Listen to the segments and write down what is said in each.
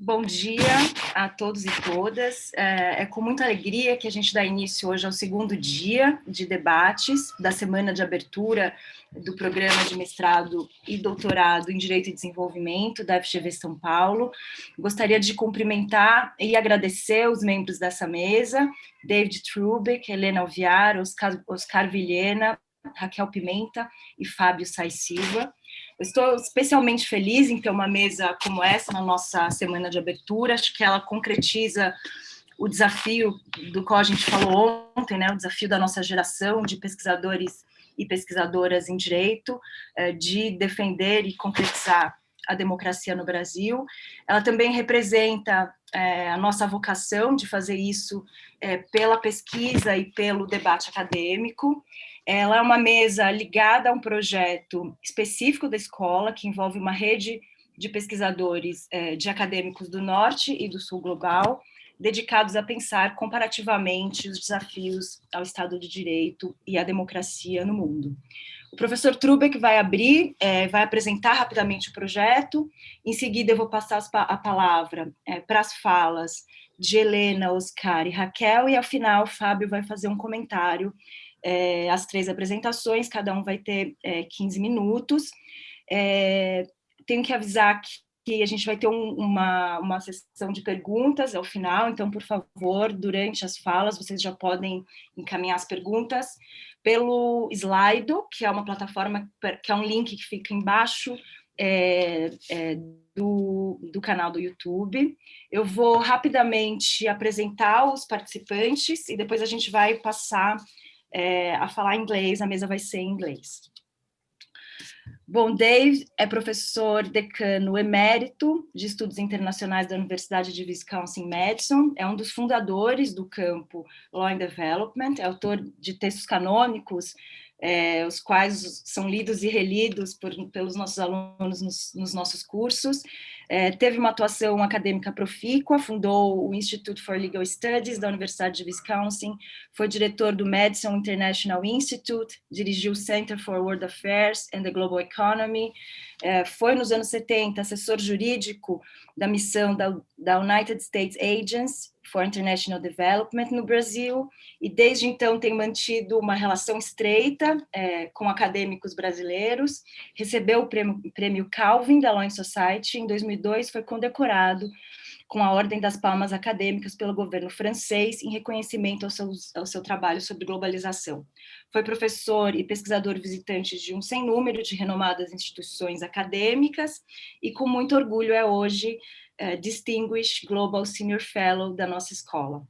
Bom dia a todos e todas. É com muita alegria que a gente dá início hoje ao segundo dia de debates da Semana de Abertura do Programa de Mestrado e Doutorado em Direito e Desenvolvimento da FGV São Paulo. Gostaria de cumprimentar e agradecer os membros dessa mesa, David Trubek, Helena Alviar, Oscar Vilhena, Raquel Pimenta e Fábio Sais Silva. Eu estou especialmente feliz em ter uma mesa como essa na nossa semana de abertura. Acho que ela concretiza o desafio do qual a gente falou ontem, né? O desafio da nossa geração de pesquisadores e pesquisadoras em direito, de defender e concretizar a democracia no Brasil. Ela também representa a nossa vocação de fazer isso pela pesquisa e pelo debate acadêmico. Ela é uma mesa ligada a um projeto específico da escola, que envolve uma rede de pesquisadores de acadêmicos do Norte e do Sul global, dedicados a pensar comparativamente os desafios ao Estado de Direito e à democracia no mundo. O professor Trubek vai vai apresentar rapidamente o projeto, em seguida eu vou passar a palavra para as falas de Helena, Oscar e Raquel, e ao final o Fábio vai fazer um comentário, as três apresentações, cada um vai ter 15 minutos. Tenho que avisar que a gente vai ter uma sessão de perguntas ao final, então, por favor, durante as falas, vocês já podem encaminhar as perguntas pelo Slido, que é uma plataforma, que é um link que fica embaixo do canal do YouTube. Eu vou rapidamente apresentar os participantes e depois a gente vai passar a falar inglês, a mesa vai ser em inglês. Bom, Dave é professor decano emérito de Estudos Internacionais da Universidade de Wisconsin-Madison, é um dos fundadores do campo Law and Development, é autor de textos canônicos, os quais são lidos e relidos pelos nossos alunos nos nossos cursos. Teve uma atuação acadêmica profícua, fundou o Institute for Legal Studies da Universidade de Wisconsin, foi diretor do Madison International Institute, dirigiu o Center for World Affairs and the Global Economy, foi nos anos 70 assessor jurídico da missão da United States Agency for International Development no Brasil, e desde então tem mantido uma relação estreita com acadêmicos brasileiros, recebeu o prêmio Calvin da Law and Society, em 2002 foi condecorado com a Ordem das Palmas Acadêmicas pelo governo francês, em reconhecimento ao seu trabalho sobre globalização. Foi professor e pesquisador visitante de um sem número de renomadas instituições acadêmicas, e com muito orgulho é hoje Distinguished Global Senior Fellow da nossa escola.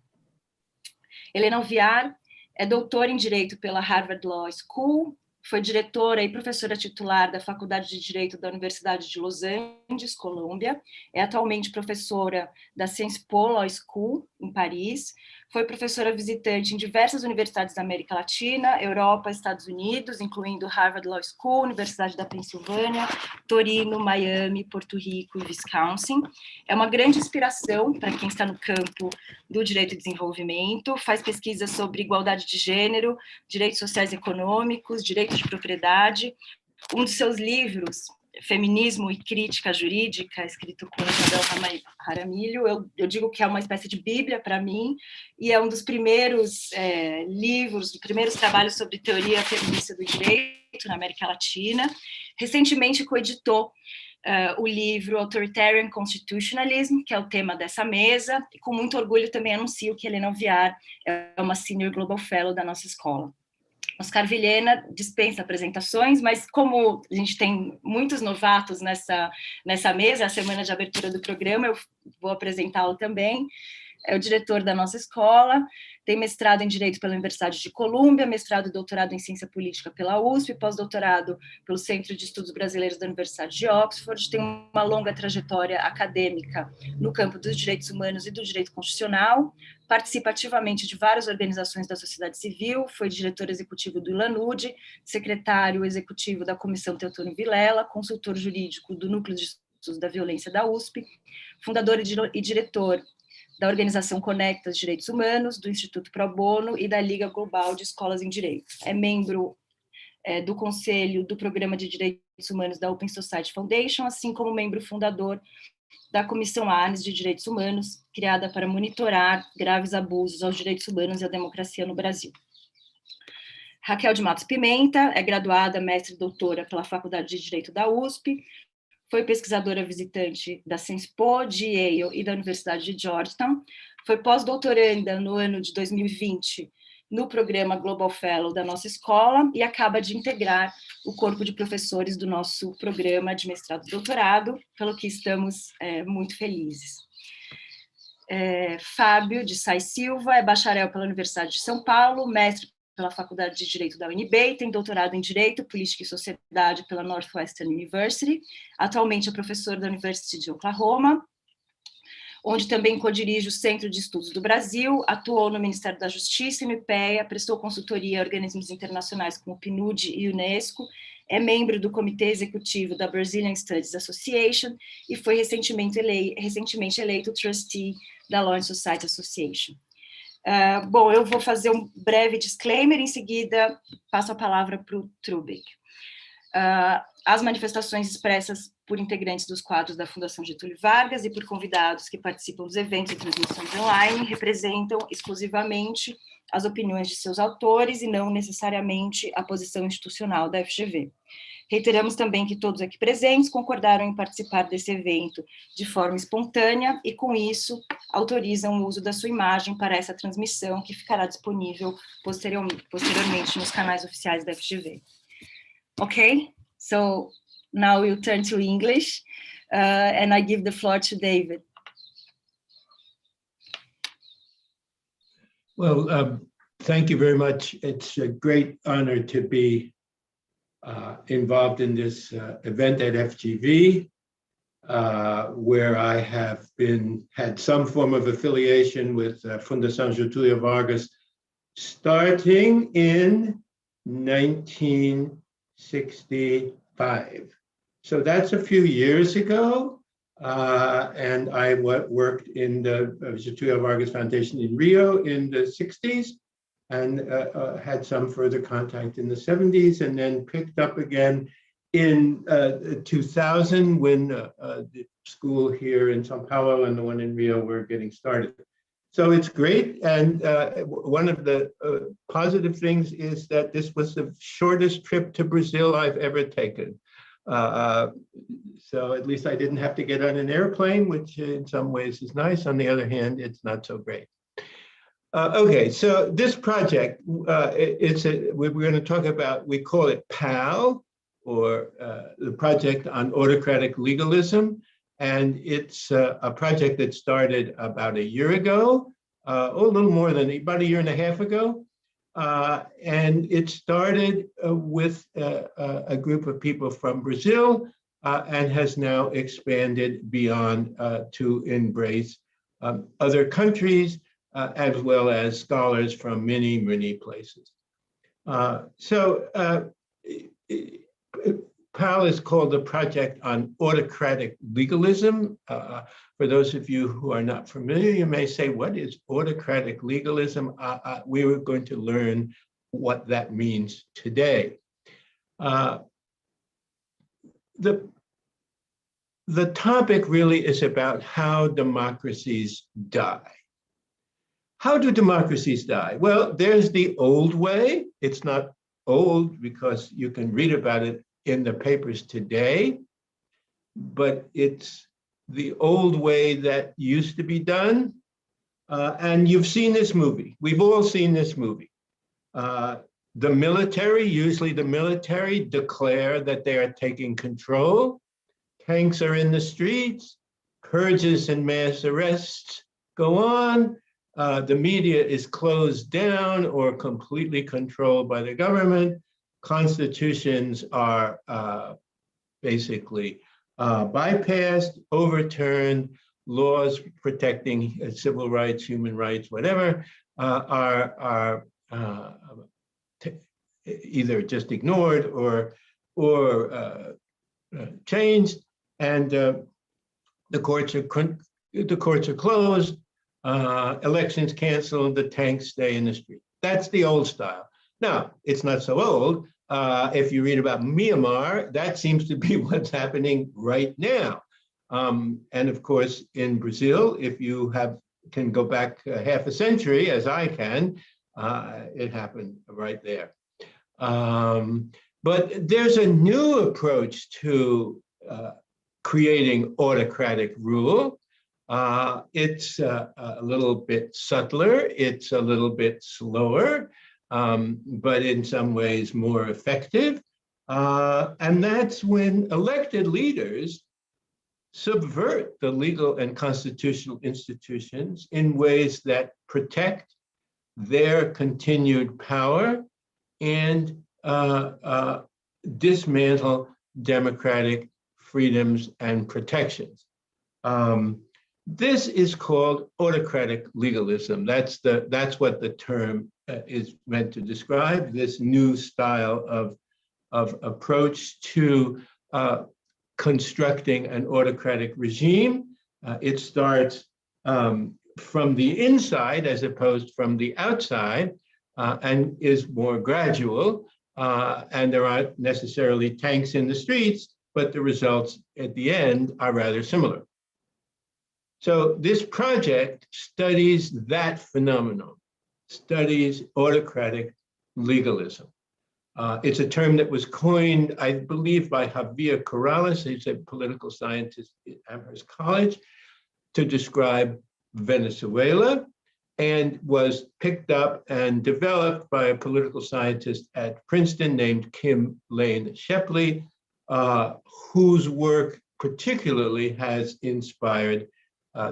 Helena Alviar é doutora em Direito pela Harvard Law School, foi diretora e professora titular da Faculdade de Direito da Universidade de Los Angeles, Colômbia, é atualmente professora da Sciences Po Law School, em Paris, foi professora visitante em diversas universidades da América Latina, Europa, Estados Unidos, incluindo Harvard Law School, Universidade da Pensilvânia, Torino, Miami, Porto Rico e Wisconsin. É uma grande inspiração para quem está no campo do direito e desenvolvimento, faz pesquisas sobre igualdade de gênero, direitos sociais e econômicos, direito de propriedade. Um dos seus livros, Feminismo e Crítica Jurídica, escrito com Isabel Jaramillo, eu digo que é uma espécie de bíblia para mim, e é um dos primeiros livros, dos primeiros trabalhos sobre teoria feminista do direito na América Latina. Recentemente coeditou o livro Authoritarian Constitutionalism, que é o tema dessa mesa, e com muito orgulho também anuncio que Helena Alviar é uma Senior Global Fellow da nossa escola. Oscar Vilhena dispensa apresentações, mas como a gente tem muitos novatos nessa mesa, a semana de abertura do programa, eu vou apresentá-lo também. É o diretor da nossa escola, tem mestrado em Direito pela Universidade de Colômbia, mestrado e doutorado em Ciência Política pela USP, pós-doutorado pelo Centro de Estudos Brasileiros da Universidade de Oxford, tem uma longa trajetória acadêmica no campo dos direitos humanos e do direito constitucional, participa ativamente de várias organizações da sociedade civil, foi diretor executivo do ILANUD, secretário executivo da Comissão Teotônio Vilela, consultor jurídico do Núcleo de Estudos da Violência da USP, fundador e diretor da Organização Conectas Direitos Humanos, do Instituto Pro Bono e da Liga Global de Escolas em Direito. É membro do Conselho do Programa de Direitos Humanos da Open Society Foundation, assim como membro fundador da Comissão ANES de Direitos Humanos, criada para monitorar graves abusos aos direitos humanos e à democracia no Brasil. Raquel de Matos Pimenta é graduada, mestre e doutora pela Faculdade de Direito da USP, foi pesquisadora visitante da SENSPO, de Yale e da Universidade de Georgetown, foi pós-doutoranda no ano de 2020 no programa Global Fellow da nossa escola e acaba de integrar o corpo de professores do nosso programa de mestrado e doutorado, pelo que estamos muito felizes. Fábio de Sais Silva é bacharel pela Universidade de São Paulo, mestre pela Faculdade de Direito da UNB, tem doutorado em Direito, Política e Sociedade pela Northwestern University, atualmente é professor da University de Oklahoma, onde também codirige o Centro de Estudos do Brasil, atuou no Ministério da Justiça e no IPEA, prestou consultoria a organismos internacionais como o PNUD e Unesco, é membro do Comitê Executivo da Brazilian Studies Association e foi recentemente eleito trustee da Law and Society Association. Bom, eu vou fazer um breve disclaimer, em seguida passo a palavra para o Trubek. As manifestações expressas por integrantes dos quadros da Fundação Getúlio Vargas e por convidados que participam dos eventos e transmissões online representam exclusivamente as opiniões de seus autores e não necessariamente a posição institucional da FGV. Reiteramos também que todos aqui presentes concordaram em participar desse evento de forma espontânea e, com isso, autorizam o uso da sua imagem para essa transmissão, que ficará disponível posteriormente nos canais oficiais da FGV. Okay, so now we'll turn to English, and I give the floor to David. Well, thank you very much. It's a great honor to be involved in this event at FGV, where I have had some form of affiliation with Fundação Getúlio Vargas starting in 1965. So that's a few years ago, and I worked in the Getúlio Vargas Foundation in Rio in the 60s, and had some further contact in the 70s, and then picked up again in 2000 when the school here in São Paulo and the one in Rio were getting started. So it's great, and one of the positive things is that this was the shortest trip to Brazil I've ever taken. So at least I didn't have to get on an airplane, which in some ways is nice. On the other hand, it's not so great. Okay, so this project, we're going to talk about, we call it PAL, or the Project on Autocratic Legalism, and it's a project that started about a year ago, a little more than about a year and a half ago, and it started with a group of people from Brazil and has now expanded beyond to embrace other countries, as well as scholars from many, many places. PAL is called the Project on Autocratic Legalism. For those of you who are not familiar, you may say, what is autocratic legalism? We were going to learn what that means today. The topic really is about how democracies die. How do democracies die? Well, there's the old way. It's not old because you can read about it in the papers today, but it's the old way that used to be done. And you've seen this movie. We've all seen this movie. The military, usually the military, declare that they are taking control. Tanks are in the streets, purges and mass arrests go on. The media is closed down or completely controlled by the government. Constitutions are basically bypassed, overturned. Laws protecting civil rights, human rights, whatever, are either just ignored or changed, and the courts are closed. Elections canceled, the tanks stay in the street. That's the old style. Now, it's not so old. If you read about Myanmar, that seems to be what's happening right now. And of course, in Brazil, if you can go back half a century, as I can, it happened right there. But there's a new approach to creating autocratic rule. It's a little bit subtler, it's a little bit slower, but in some ways more effective. And that's when elected leaders subvert the legal and constitutional institutions in ways that protect their continued power and dismantle democratic freedoms and protections. This is called autocratic legalism. That's what the term is meant to describe, this new style of approach to constructing an autocratic regime. It starts from the inside as opposed from the outside, and is more gradual. And there aren't necessarily tanks in the streets, but the results at the end are rather similar. So this project studies that phenomenon, studies autocratic legalism. It's a term that was coined, I believe, by Javier Corrales, he's a political scientist at Amherst College, to describe Venezuela, and was picked up and developed by a political scientist at Princeton named Kim Lane Shepley, whose work particularly has inspired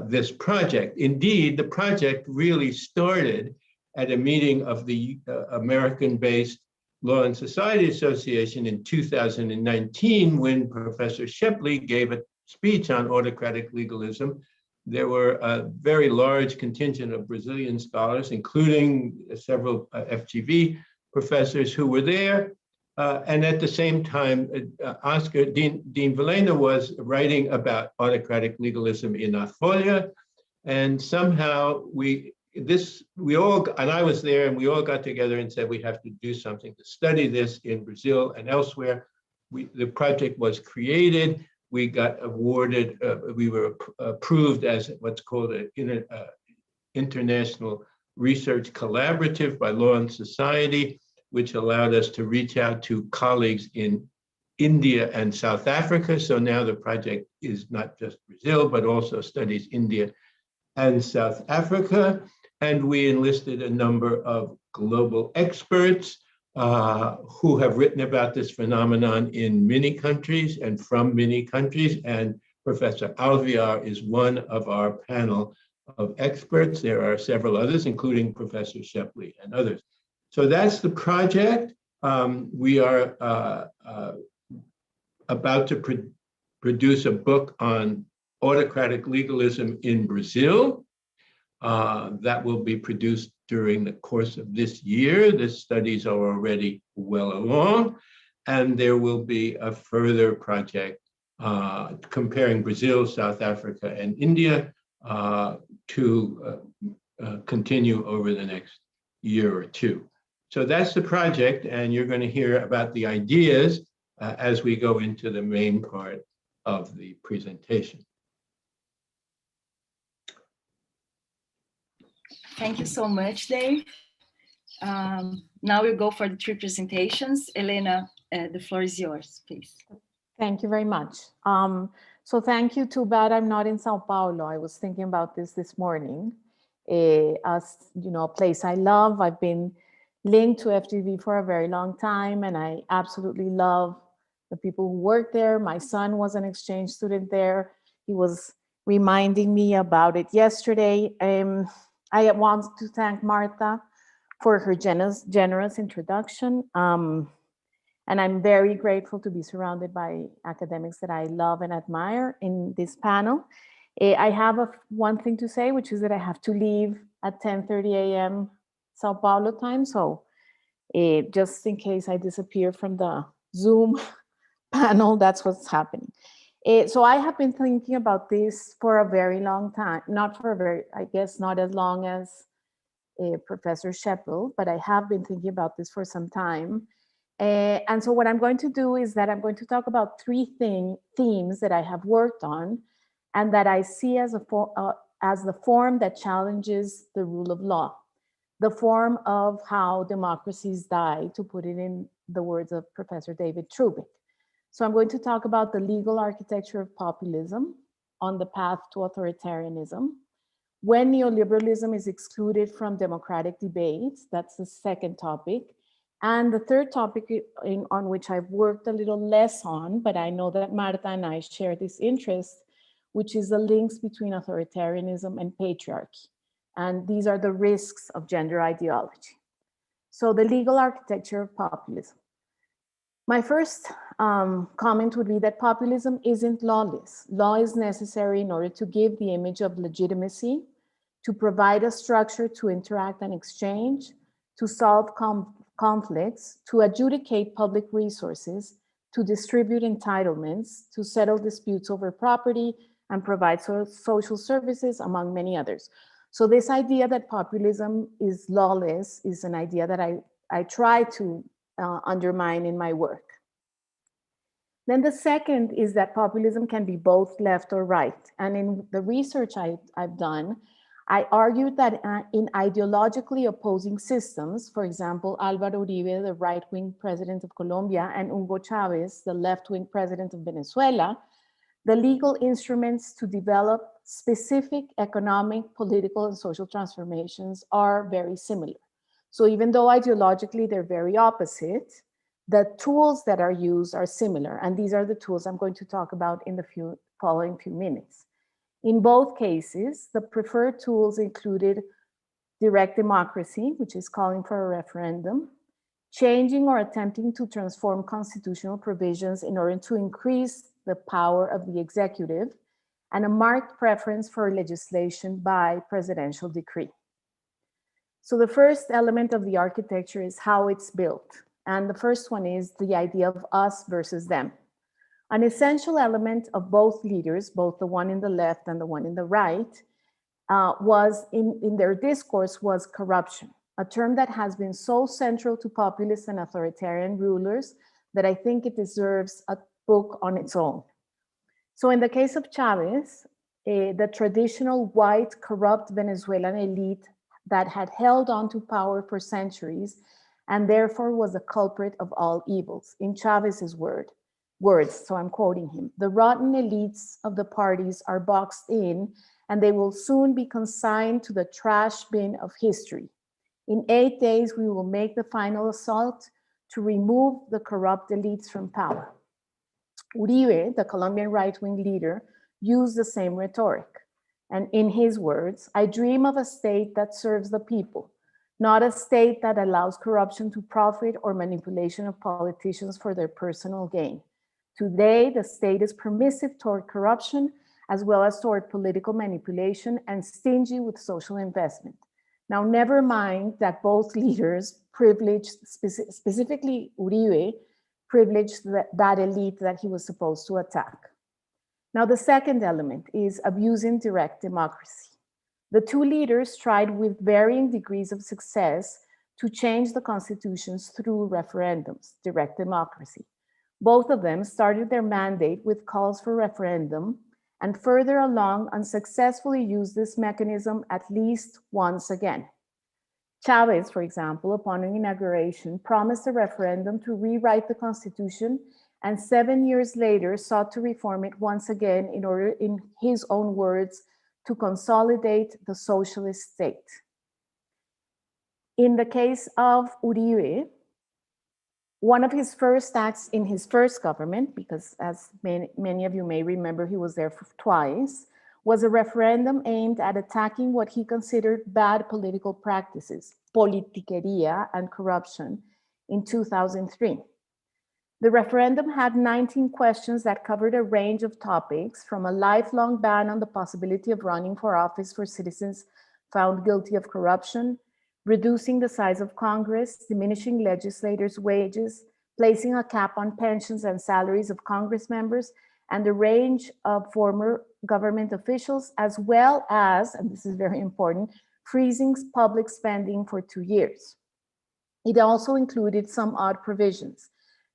this project. Indeed, the project really started at a meeting of the American-based Law and Society Association in 2019, when Professor Shepley gave a speech on autocratic legalism. There were a very large contingent of Brazilian scholars, including several FGV professors who were there. And at the same time, Dean Vilhena was writing about autocratic legalism in A Folha. And somehow we all, and I was there, and we all got together and said, we have to do something to study this in Brazil and elsewhere. The project was created. We got awarded, we were approved as what's called an international research collaborative by Law and Society, which allowed us to reach out to colleagues in India and South Africa. So now the project is not just Brazil, but also studies India and South Africa. And we enlisted a number of global experts who have written about this phenomenon in many countries and from many countries. And Professor Alviar is one of our panel of experts. There are several others, including Professor Shepley and others. So that's the project. We are about to produce a book on autocratic legalism in Brazil. That will be produced during the course of this year. The studies are already well along, and there will be a further project comparing Brazil, South Africa, and India to continue over the next year or two. So that's the project, and you're going to hear about the ideas as we go into the main part of the presentation. Thank you so much, Dave. Now we'll go for the three presentations. Helena, the floor is yours, please. Thank you very much. So thank you. Too bad I'm not in Sao Paulo. I was thinking about this morning. As you know, a place I love. I've been linked to FGV for a very long time, and I absolutely love the people who work there. My son was an exchange student there. He was reminding me about it yesterday. I want to thank Martha for her generous introduction. And I'm very grateful to be surrounded by academics that I love and admire in this panel. I have one thing to say, which is that I have to leave at 10:30 a.m. Sao Paulo time. So just in case I disappear from the Zoom panel, that's what's happening. So I have been thinking about this for a very long time, I guess not as long as Professor Sheppel, but I have been thinking about this for some time. And so what I'm going to do is that I'm going to talk about three themes that I have worked on and that I see as the form that challenges the rule of law, the form of how democracies die, to put it in the words of Professor David Trubek. So I'm going to talk about the legal architecture of populism on the path to authoritarianism, when neoliberalism is excluded from democratic debates, that's the second topic. And the third topic on which I've worked a little less on, but I know that Marta and I share this interest, which is the links between authoritarianism and patriarchy. And these are the risks of gender ideology. So the legal architecture of populism. My first comment would be that populism isn't lawless. Law is necessary in order to give the image of legitimacy, to provide a structure to interact and exchange, to solve conflicts, to adjudicate public resources, to distribute entitlements, to settle disputes over property, and provide social services, among many others. So this idea that populism is lawless is an idea that I try to undermine in my work. Then the second is that populism can be both left or right. And in the research I've done, I argued that in ideologically opposing systems, for example, Alvaro Uribe, the right-wing president of Colombia, and Hugo Chavez, the left-wing president of Venezuela, the legal instruments to develop specific economic, political, and social transformations are very similar. So even though ideologically they're very opposite, the tools that are used are similar. And these are the tools I'm going to talk about in the following few minutes. In both cases, the preferred tools included direct democracy, which is calling for a referendum, changing or attempting to transform constitutional provisions in order to increase the power of the executive, and a marked preference for legislation by presidential decree. So the first element of the architecture is how it's built. And the first one is the idea of us versus them. An essential element of both leaders, both the one in the left and the one in the right, was in their discourse was corruption, a term that has been so central to populist and authoritarian rulers that I think it deserves a book on its own. So in the case of Chavez, the traditional white corrupt Venezuelan elite that had held on to power for centuries and therefore was the culprit of all evils. In Chavez's words, so I'm quoting him, "The rotten elites of the parties are boxed in and they will soon be consigned to the trash bin of history. In 8 days, we will make the final assault to remove the corrupt elites from power." Uribe, the Colombian right-wing leader, used the same rhetoric. And in his words, "I dream of a state that serves the people, not a state that allows corruption to profit or manipulation of politicians for their personal gain. Today, the state is permissive toward corruption as well as toward political manipulation and stingy with social investment." Now, never mind that both leaders privileged, specifically Uribe, privileged that elite that he was supposed to attack. Now, the second element is abusing direct democracy. The two leaders tried with varying degrees of success to change the constitutions through referendums, direct democracy. Both of them started their mandate with calls for referendum and further along unsuccessfully used this mechanism at least once again. Chavez, for example, upon inauguration, promised a referendum to rewrite the constitution, and 7 years later sought to reform it once again in order, in his own words, to consolidate the socialist state. In the case of Uribe, one of his first acts in his first government, because as many of you may remember, he was there twice, was a referendum aimed at attacking what he considered bad political practices, politiquería and corruption, in 2003. The referendum had 19 questions that covered a range of topics, from a lifelong ban on the possibility of running for office for citizens found guilty of corruption, reducing the size of Congress, diminishing legislators' wages, placing a cap on pensions and salaries of Congress members, and a range of former government officials, as well as, and this is very important, freezing public spending for 2 years. It also included some odd provisions: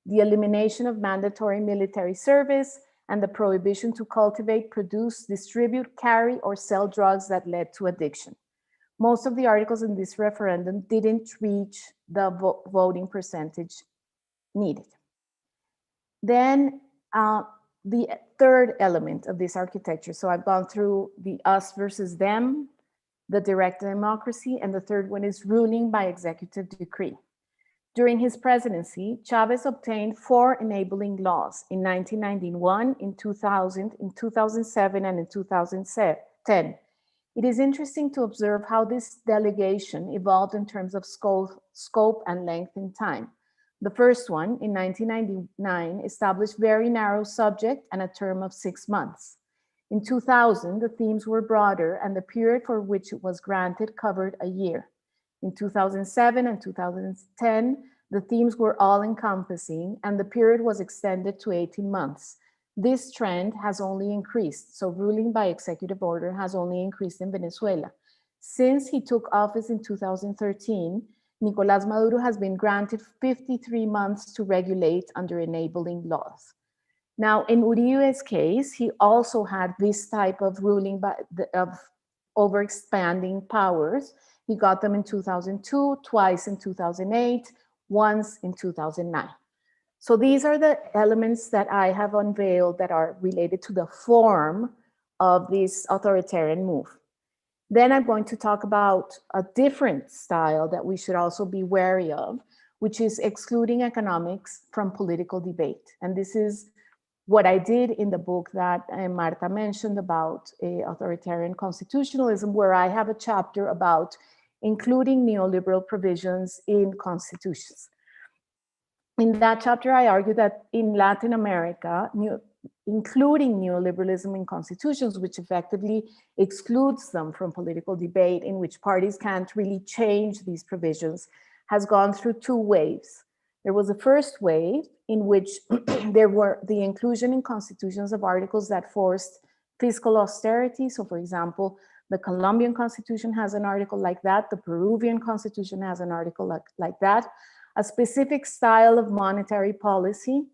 the elimination of mandatory military service and the prohibition to cultivate, produce, distribute, carry, or sell drugs that led to addiction. Most of the articles in this referendum didn't reach the voting percentage needed. Then the third element of this architecture, so I've gone through the us versus them, the direct democracy, and the third one is ruling by executive decree. During his presidency, Chavez obtained 4 enabling laws in 1991, in 2000, in 2007, and in 2010. It is interesting to observe how this delegation evolved in terms of scope and length in time. The first one, in 1999, established very narrow subject and a term of 6 months. In 2000, the themes were broader and the period for which it was granted covered a year. In 2007 and 2010, the themes were all-encompassing and the period was extended to 18 months. This trend has only increased, so ruling by executive order has only increased in Venezuela. Since he took office in 2013, Nicolás Maduro has been granted 53 months to regulate under enabling laws. Now, in Uribe's case, he also had this type of ruling of overexpanding powers. He got them in 2002, twice in 2008, once in 2009. So these are the elements that I have unveiled that are related to the form of this authoritarian move. Then I'm going to talk about a different style that we should also be wary of, which is excluding economics from political debate. And this is what I did in the book that Marta mentioned about authoritarian constitutionalism, where I have a chapter about including neoliberal provisions in constitutions. In that chapter, I argue that in Latin America, including neoliberalism in constitutions, which effectively excludes them from political debate, in which parties can't really change these provisions, has gone through 2 waves. There was a first wave in which there were the inclusion in constitutions of articles that forced fiscal austerity. So for example, the Colombian constitution has an article like that. The Peruvian constitution has an article like that. A specific style of monetary policy,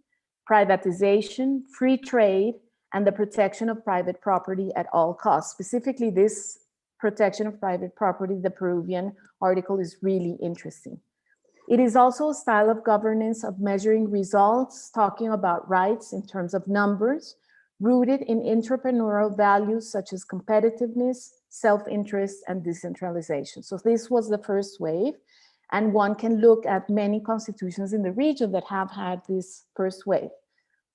privatization, free trade, and the protection of private property at all costs. Specifically, this protection of private property, the Peruvian article, is really interesting. It is also a style of governance of measuring results, talking about rights in terms of numbers, rooted in entrepreneurial values such as competitiveness, self-interest, and decentralization. So this was the first wave. And one can look at many constitutions in the region that have had this first wave.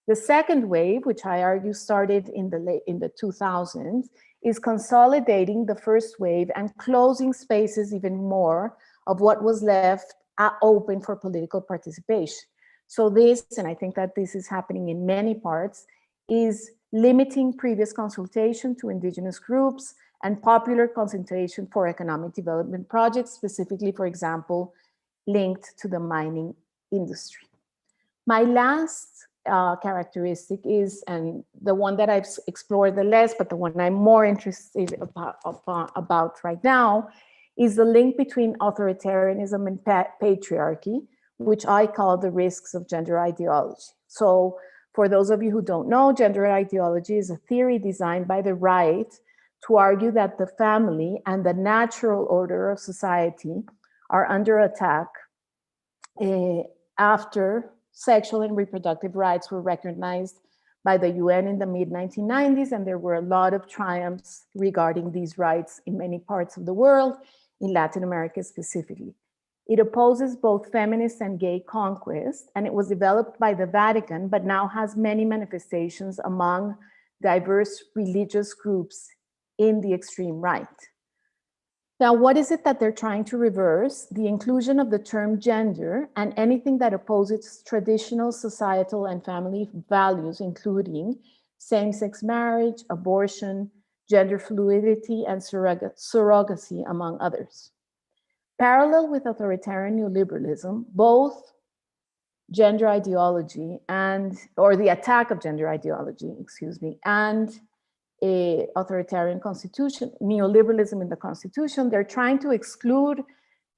The second wave, which I argue started in the 2000s, is consolidating the first wave and closing spaces even more of what was left open for political participation. So this, and I think that this is happening in many parts, is limiting previous consultation to indigenous groups and popular consultation for economic development projects, specifically, for example, linked to the mining industry. My last characteristic is, and the one that I've explored the less, but the one I'm more interested about right now, is the link between authoritarianism and patriarchy, which I call the risks of gender ideology. So for those of you who don't know, gender ideology is a theory designed by the right to argue that the family and the natural order of society are under attack after sexual and reproductive rights were recognized by the UN in the mid-1990s, and there were a lot of triumphs regarding these rights in many parts of the world, in Latin America specifically. It opposes both feminist and gay conquest, and it was developed by the Vatican, but now has many manifestations among diverse religious groups in the extreme right. Now, what is it that they're trying to reverse? The inclusion of the term gender and anything that opposes traditional societal and family values, including same-sex marriage, abortion, gender fluidity, and surrogacy, among others. Parallel with authoritarian neoliberalism, both gender ideology or the attack of gender ideology, and a authoritarian constitution, neoliberalism in the constitution, they're trying to exclude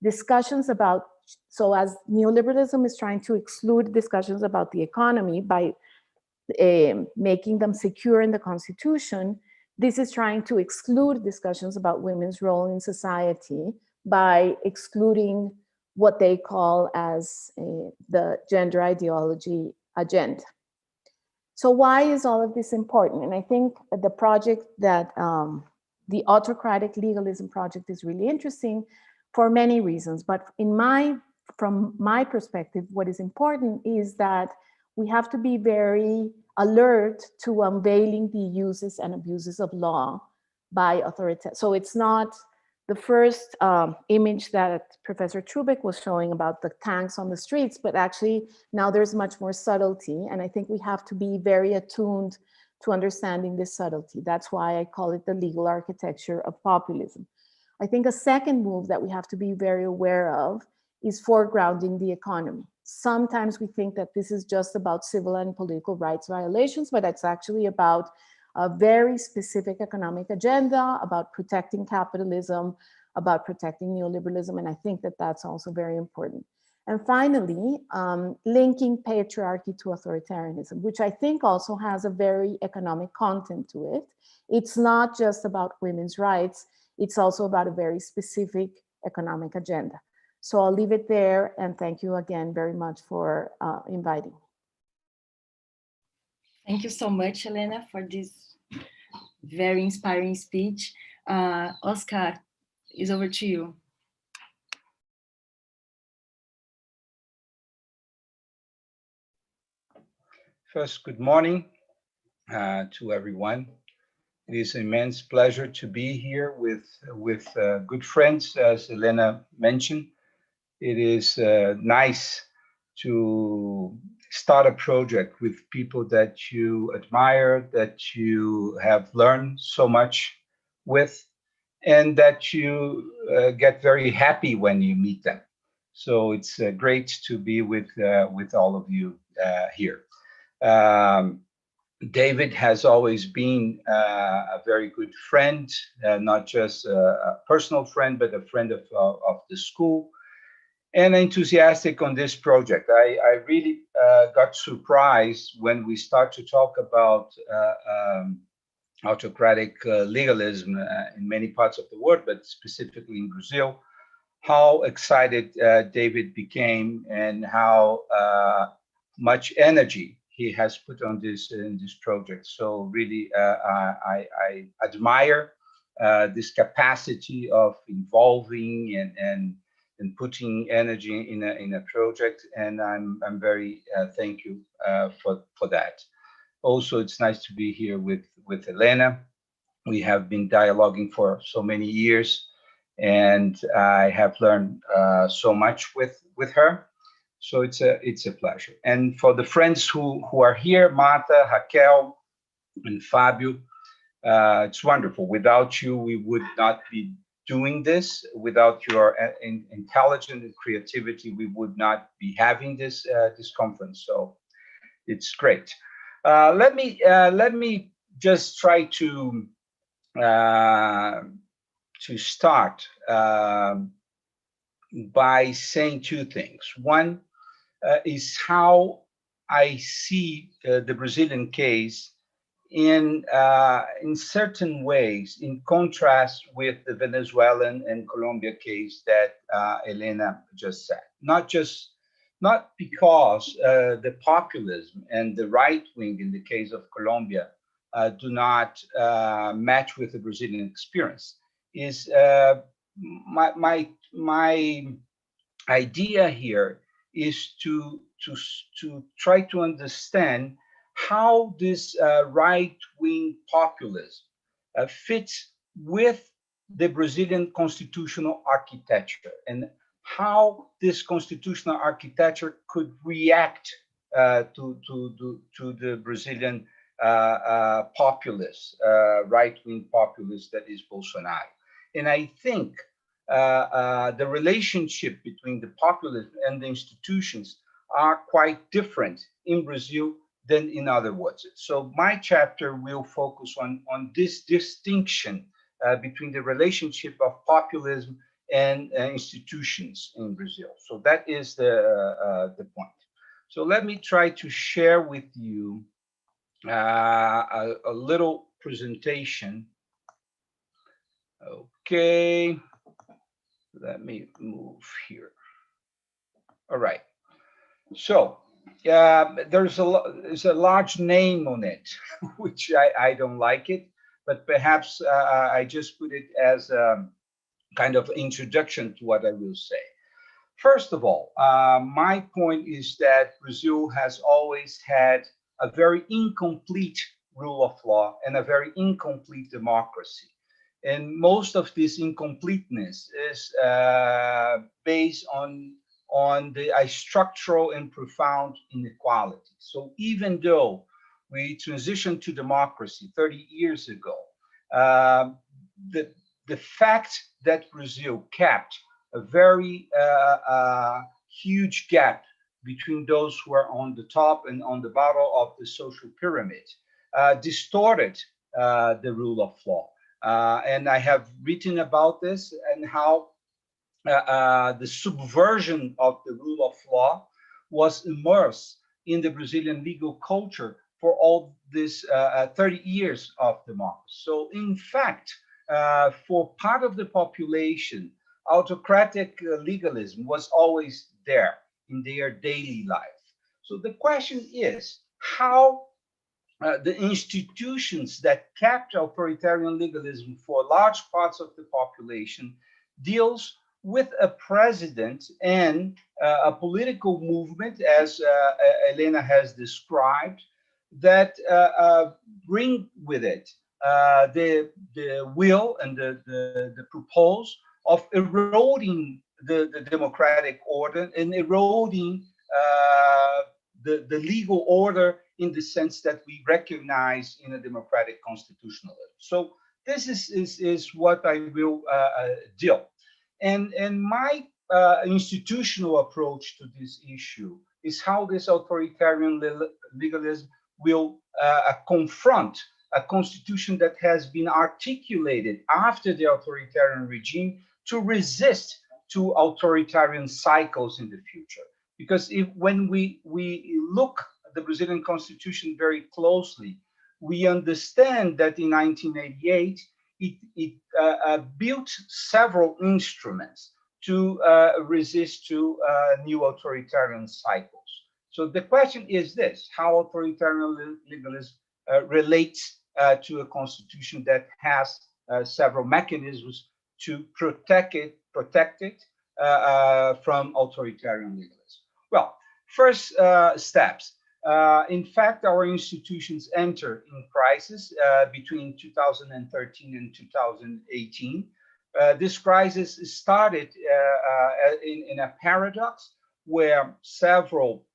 discussions about, so as neoliberalism is trying to exclude discussions about the economy by making them secure in the Constitution, this is trying to exclude discussions about women's role in society by excluding what they call as the gender ideology agenda. So why is all of this important? And I think the project that the Autocratic Legalism project is really interesting for many reasons. But from my perspective, what is important is that we have to be very alert to unveiling the uses and abuses of law by authoritarians. So it's not the first image that Professor Trubek was showing about the tanks on the streets, but actually now there's much more subtlety. And I think we have to be very attuned to understanding this subtlety. That's why I call it the legal architecture of populism. I think a second move that we have to be very aware of is foregrounding the economy. Sometimes we think that this is just about civil and political rights violations, but it's actually about a very specific economic agenda, about protecting capitalism, about protecting neoliberalism, and I think that that's also very important. And finally, linking patriarchy to authoritarianism, which I think also has a very economic content to it. It's not just about women's rights, it's also about a very specific economic agenda. So I'll leave it there, and thank you again very much for inviting me. Thank you so much, Helena, for this very inspiring speech. Oscar, it's over to you. First, good morning to everyone. It is an immense pleasure to be here with good friends, as Helena mentioned. It is nice to start a project with people that you admire, that you have learned so much with, and that you get very happy when you meet them. So it's great to be with all of you here. David has always been a very good friend, not just a personal friend, but a friend of the school, and enthusiastic on this project. I really got surprised when we start to talk about autocratic legalism in many parts of the world, but specifically in Brazil, how excited David became and how much energy he has put on this project. So really, I admire this capacity of involving and putting energy in a project, and I'm very thank you for that. Also, it's nice to be here with Helena. We have been dialoguing for so many years, and I have learned so much with her. So it's a pleasure. And for the friends who are here, Marta, Raquel, and Fabio, it's wonderful. Without you, we would not be doing this. Without your intelligence and creativity, we would not be having this conference. So it's great. Let me just try to start by saying two things. One is how I see the Brazilian case in certain ways, in contrast with the Venezuelan and Colombia case that Helena just said. Not because the populism and the right wing in the case of Colombia do not match with the Brazilian experience. Is my idea here is to try to understand how this right-wing populism fits with the Brazilian constitutional architecture, and how this constitutional architecture could react to the Brazilian populist, right-wing populist that is Bolsonaro. And I think the relationship between the populism and the institutions are quite different in Brazil than in other words. So my chapter will focus on this distinction between the relationship of populism and institutions in Brazil. So that is the point. So let me try to share with you a little presentation. Okay, let me move here. All right. So there's a large name on it, which I don't like it, but perhaps I just put it as a kind of introduction to what I will say. First of all, my point is that Brazil has always had a very incomplete rule of law and a very incomplete democracy. And most of this incompleteness is based on a structural and profound inequality. So even though we transitioned to democracy 30 years ago, the fact that Brazil kept a very huge gap between those who are on the top and on the bottom of the social pyramid distorted the rule of law. And I have written about this and how the subversion of the rule of law was immersed in the Brazilian legal culture for all this 30 years of democracy. So in fact, for part of the population, autocratic legalism was always there in their daily life. So the question is how the institutions that kept authoritarian legalism for large parts of the population deals with a president and a political movement, as Helena has described, that bring with it the will and the propose of eroding the democratic order and eroding the legal order in the sense that we recognize in a democratic constitutionalism. So this is what I will deal. And my institutional approach to this issue is how this authoritarian legalism will confront a constitution that has been articulated after the authoritarian regime to resist to authoritarian cycles in the future. Because when we look at the Brazilian constitution very closely, we understand that in 1988, it built several instruments to resist to new authoritarian cycles. So the question is this: how authoritarian legalism relates to a constitution that has several mechanisms to protect it from authoritarian legalism? Well, first steps. In fact, our institutions enter in crisis between 2013 and 2018. This crisis started in a paradox where several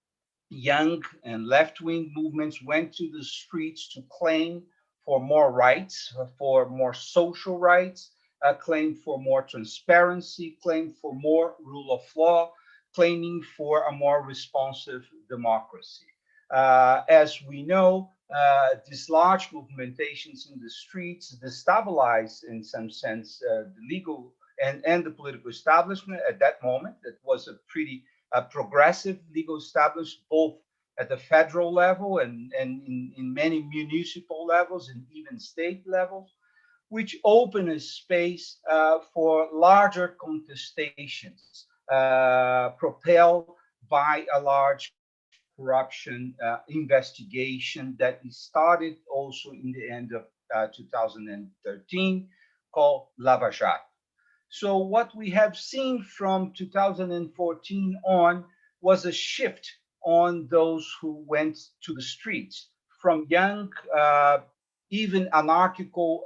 young and left-wing movements went to the streets to claim for more rights, for more social rights, claim for more transparency, claim for more rule of law, claiming for a more responsive democracy. As we know, these large movementations in the streets destabilized, in some sense, the legal and the political establishment at that moment. It was a pretty progressive legal establishment, both at the federal level and in many municipal levels and even state levels, which opened a space for larger contestations, propelled by a large corruption investigation that started also in the end of 2013, called Lava Jato. So what we have seen from 2014 on was a shift on those who went to the streets, from young, even anarchical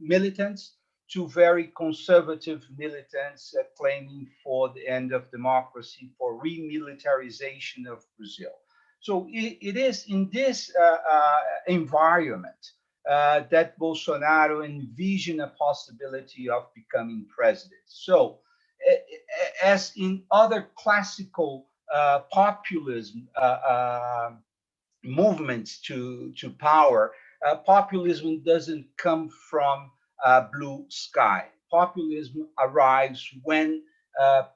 militants to very conservative militants claiming for the end of democracy, for remilitarization of Brazil. So it is in this environment that Bolsonaro envisioned a possibility of becoming president. So as in other classical populism movements to power, populism doesn't come from blue sky. Populism arrives when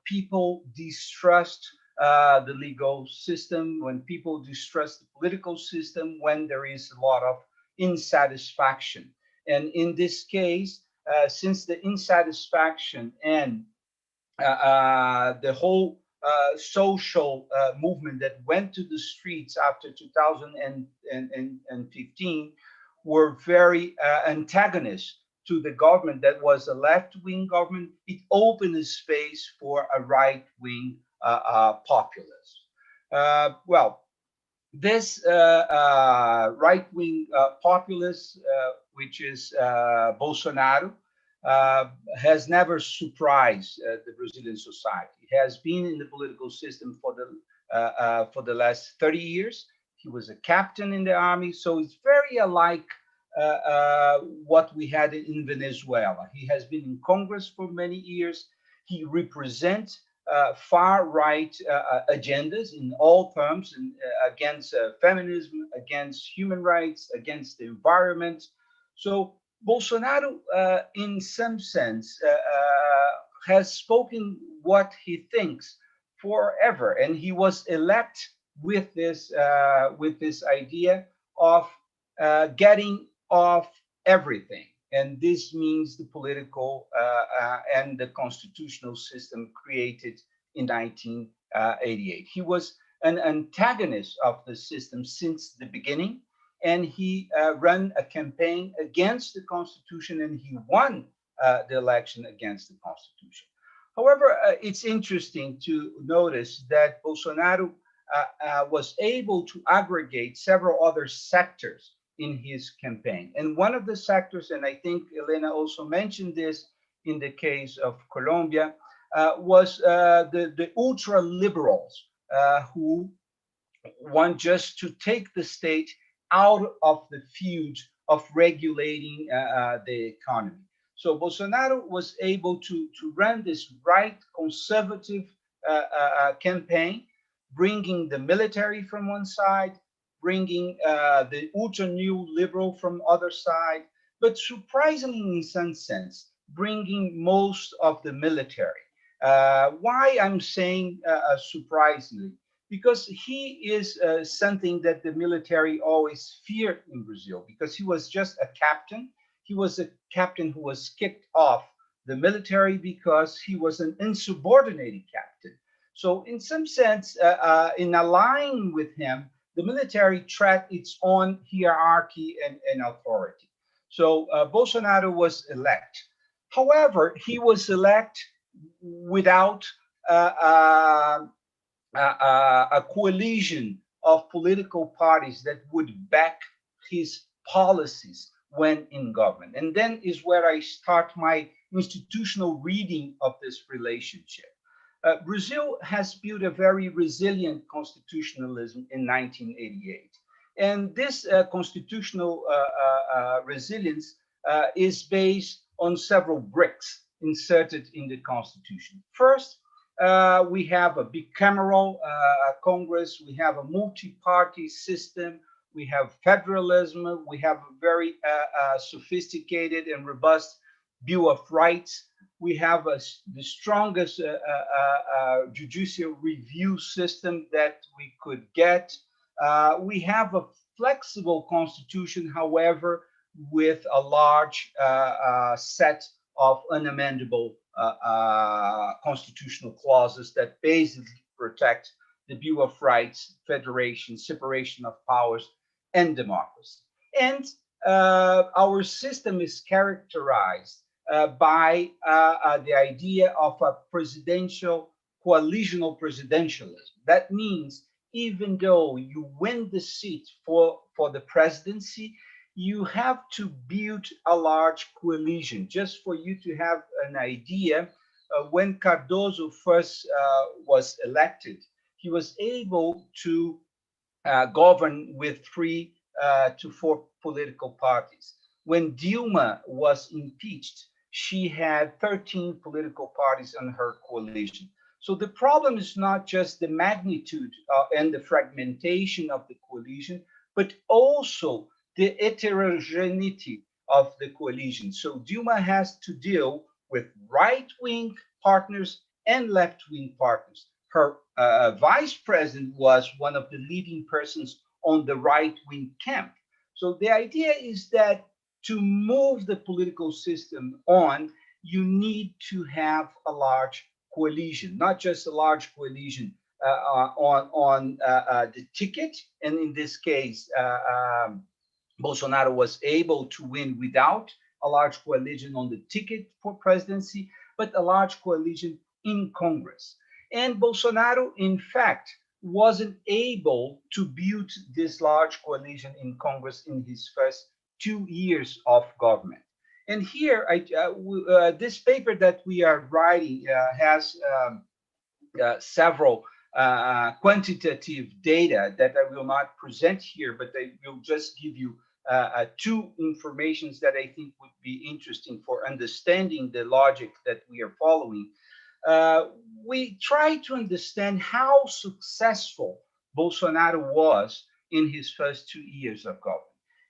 people distrust the legal system, when people distrust the political system, when there is a lot of insatisfaction. And in this case, since the insatisfaction and the whole social movement that went to the streets after 2015 were very antagonist to the government that was a left-wing government, it opened a space for a right-wing populist. Well, this right-wing populist, which is Bolsonaro, has never surprised the Brazilian society. He has been in the political system for the last 30 years. He was a captain in the army, so it's very alike what we had in Venezuela. He has been in Congress for many years. He represents far-right agendas in all terms, and, against feminism, against human rights, against the environment. So Bolsonaro, in some sense, has spoken what he thinks forever, and he was elected with this idea of getting off everything, and this means the political and the constitutional system created in 1988. He was an antagonist of the system since the beginning, and he ran a campaign against the Constitution, and he won the election against the Constitution. However, it's interesting to notice that Bolsonaro was able to aggregate several other sectors in his campaign. And one of the sectors, and I think Helena also mentioned this in the case of Colombia, was the ultra-liberals who want just to take the state out of the feud of regulating the economy. So Bolsonaro was able to run this right conservative campaign, bringing the military from one side, bringing the ultra-new liberal from the other side, but surprisingly, in some sense, bringing most of the military. Why I'm saying surprisingly? Because he is something that the military always feared in Brazil, because he was just a captain. He was a captain who was kicked off the military because he was an insubordinated captain. So in some sense, in aligning with him, the military tracked its own hierarchy and authority. So Bolsonaro was elected. However, he was elected without a coalition of political parties that would back his policies when in government. And then is where I start my institutional reading of this relationship. Brazil has built a very resilient constitutionalism in 1988. And this constitutional resilience is based on several bricks inserted in the Constitution. First, we have a bicameral Congress, we have a multi-party system, we have federalism, we have a very sophisticated and robust Bill of Rights. We have the strongest judicial review system that we could get. We have a flexible constitution, however, with a large set of unamendable constitutional clauses that basically protect the Bill of Rights, federation, separation of powers, and democracy. And our system is characterized by the idea of a presidential, coalitional presidentialism. That means even though you win the seat for the presidency, you have to build a large coalition. Just for you to have an idea, when Cardoso first was elected, he was able to govern with 3 to 4 political parties. When Dilma was impeached, she had 13 political parties on her coalition. So the problem is not just the magnitude and the fragmentation of the coalition, but also the heterogeneity of the coalition. So Dilma has to deal with right-wing partners and left-wing partners. Her vice president was one of the leading persons on the right-wing camp. So the idea is that to move the political system on, you need to have a large coalition, not just a large coalition on the ticket. And in this case, Bolsonaro was able to win without a large coalition on the ticket for presidency, but a large coalition in Congress. And Bolsonaro, in fact, wasn't able to build this large coalition in Congress in his first 2 years of government. And here, this paper that we are writing has several quantitative data that I will not present here, but I will just give you two informations that I think would be interesting for understanding the logic that we are following. We try to understand how successful Bolsonaro was in his first 2 years of government.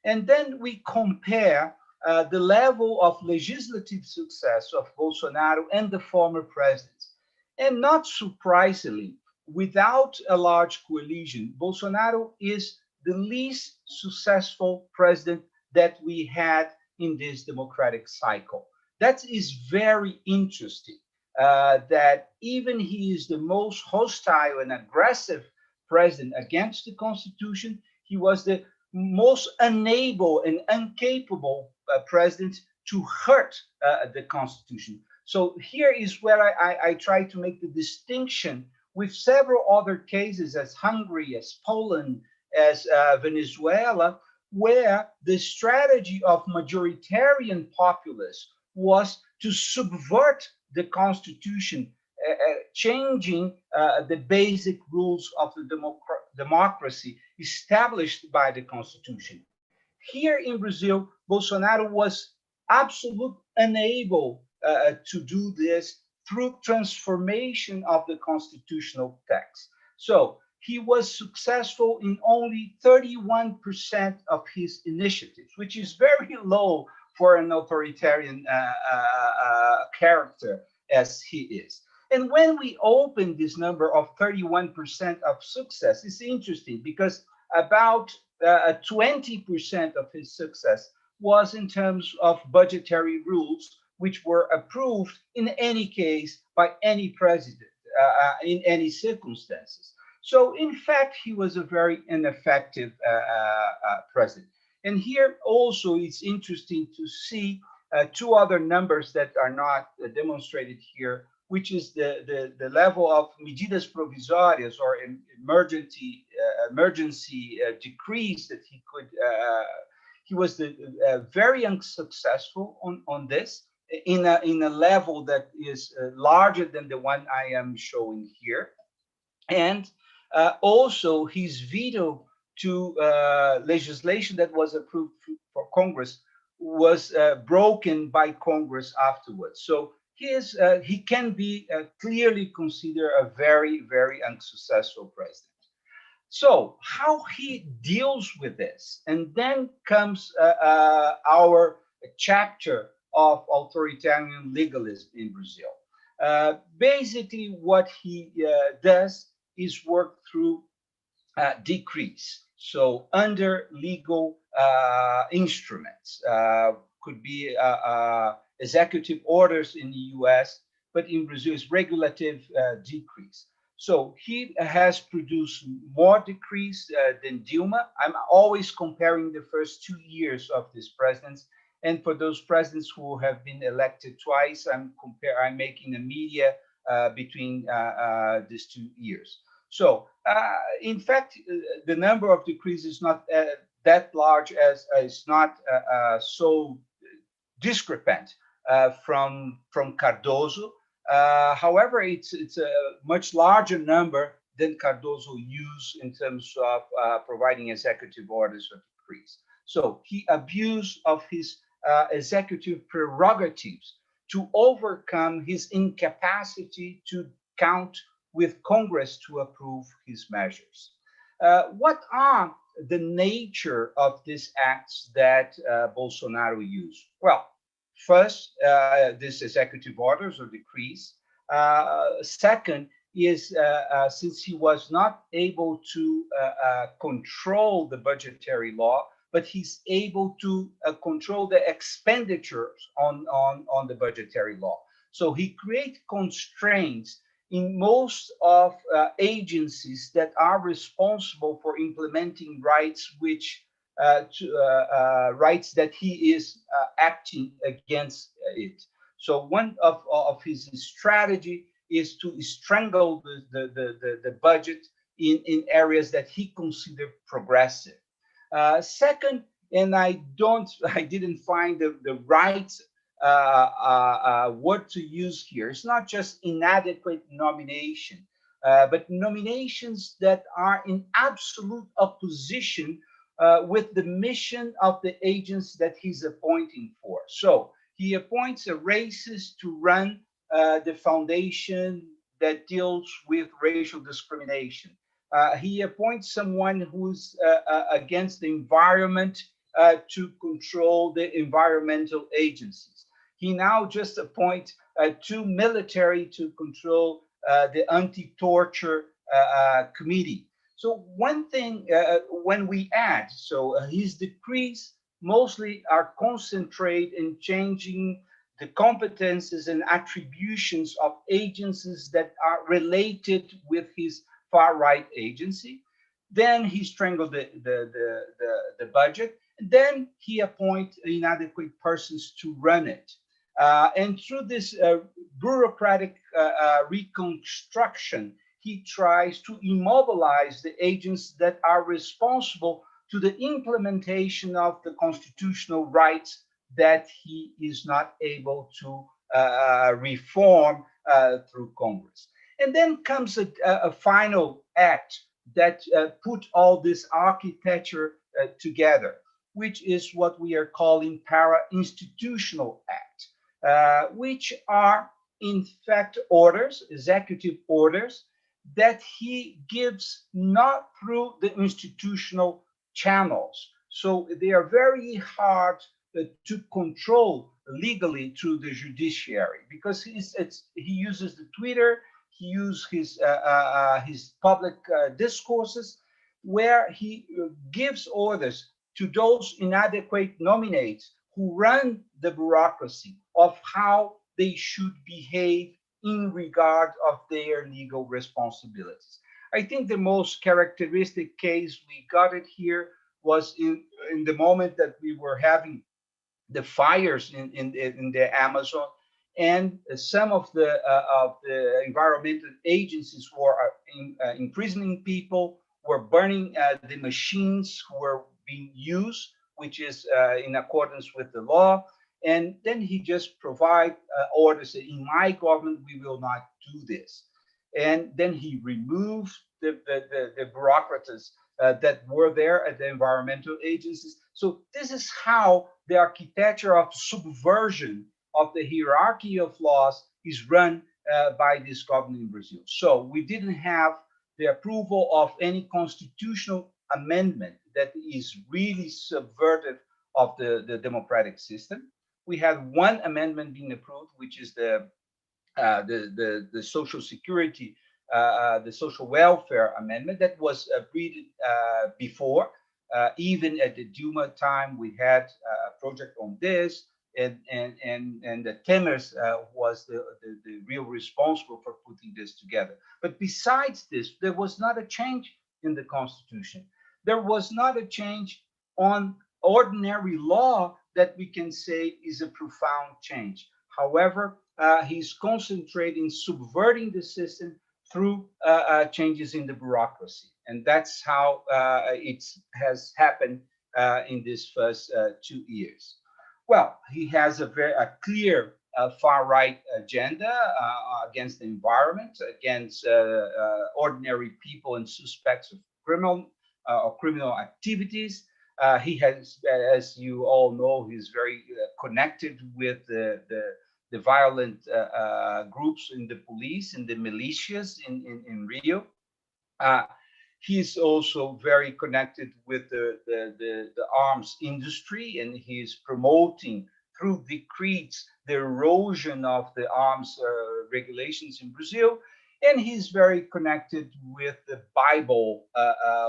And then we compare the level of legislative success of Bolsonaro and the former presidents. And not surprisingly, without a large coalition, Bolsonaro is the least successful president that we had in this democratic cycle. That is very interesting, that even he is the most hostile and aggressive president against the Constitution, he was the most unable and incapable president to hurt the Constitution. So here is where I try to make the distinction with several other cases, as Hungary, as Poland, as Venezuela, where the strategy of majoritarian populists was to subvert the Constitution, changing the basic rules of the democracy established by the Constitution. Here in Brazil, Bolsonaro was absolutely unable to do this through transformation of the constitutional text. So he was successful in only 31% of his initiatives, which is very low for an authoritarian character as he is. And when we open this number of 31% of success, it's interesting because about 20% of his success was in terms of budgetary rules, which were approved in any case by any president in any circumstances. So in fact, he was a very ineffective president. And here also it's interesting to see two other numbers that are not demonstrated here, which is the level of medidas provisórias or emergency decrees that he could. He was very unsuccessful on this in a level that is larger than the one I am showing here, and also his veto to legislation that was approved for Congress was broken by Congress afterwards. So he can be clearly considered a very, very unsuccessful president. So how he deals with this, and then comes our chapter of authoritarian legalism in Brazil. Basically, what he does is work through decrees. So under legal instruments, could be executive orders in the US, but in Brazil it's regulative decrees. So he has produced more decrees than Dilma. I'm always comparing the first 2 years of this presidency. And for those presidents who have been elected twice, I'm making a media between these 2 years. So in fact, the number of decrees is not that large, as it's not so discrepant from Cardoso. However, it's a much larger number than Cardoso used in terms of providing executive orders or decrees. So he abused of his executive prerogatives to overcome his incapacity to count with Congress to approve his measures. What are the nature of these acts that Bolsonaro used? Well, first, these executive orders or decrees. Second, is since he was not able to control the budgetary law, but he's able to control the expenditures on the budgetary law. So he creates constraints in most of agencies that are responsible for implementing rights which rights that he is acting against it. So one of his strategy is to strangle the budget in areas that he considered progressive. Second, and I didn't find the right word to use here. It's not just inadequate nomination, but nominations that are in absolute opposition with the mission of the agents that he's appointing for. So he appoints a racist to run the foundation that deals with racial discrimination. He appoints someone who's against the environment to control the environmental agencies. He now just appoints two military to control the anti-torture committee. So one thing, when we add, so his decrees mostly are concentrated in changing the competences and attributions of agencies that are related with his far-right agency. Then he strangled the budget. Then he appoints inadequate persons to run it. And through this bureaucratic reconstruction, he tries to immobilize the agents that are responsible to the implementation of the constitutional rights that he is not able to reform through Congress. And then comes a final act that put all this architecture together, which is what we are calling para-institutional act, which are in fact orders, executive orders, that he gives not through the institutional channels. So they are very hard to control legally through the judiciary, because he uses the Twitter, he uses his public discourses, where he gives orders to those inadequate nominates who run the bureaucracy of how they should behave in regard of their legal responsibilities. I think the most characteristic case we got it here was in the moment that we were having the fires in the Amazon, and some of the environmental agencies were imprisoning people, were burning the machines were being used, which is in accordance with the law. And then he just provide orders that in my government, we will not do this. And then he removed the bureaucrats that were there at the environmental agencies. So this is how the architecture of subversion of the hierarchy of laws is run by this government in Brazil. So we didn't have the approval of any constitutional amendment that is really subvertive of the democratic system. We had one amendment being approved, which is the Social Security, the Social Welfare Amendment that was agreed before. Even at the Duma time, we had a project on this, and the Temers was the real responsible for putting this together. But besides this, there was not a change in the Constitution. There was not a change on ordinary law that we can say is a profound change. However, he's concentrating subverting the system through changes in the bureaucracy. And that's how it has happened in this first 2 years. Well, he has a clear far-right agenda against the environment, against ordinary people and suspects of criminal activities. He has, as you all know, he's very connected with the violent groups in the police and the militias in Rio. He's also very connected with the arms industry, and he's promoting through decrees the erosion of the arms regulations in Brazil. And he's very connected with the Bible,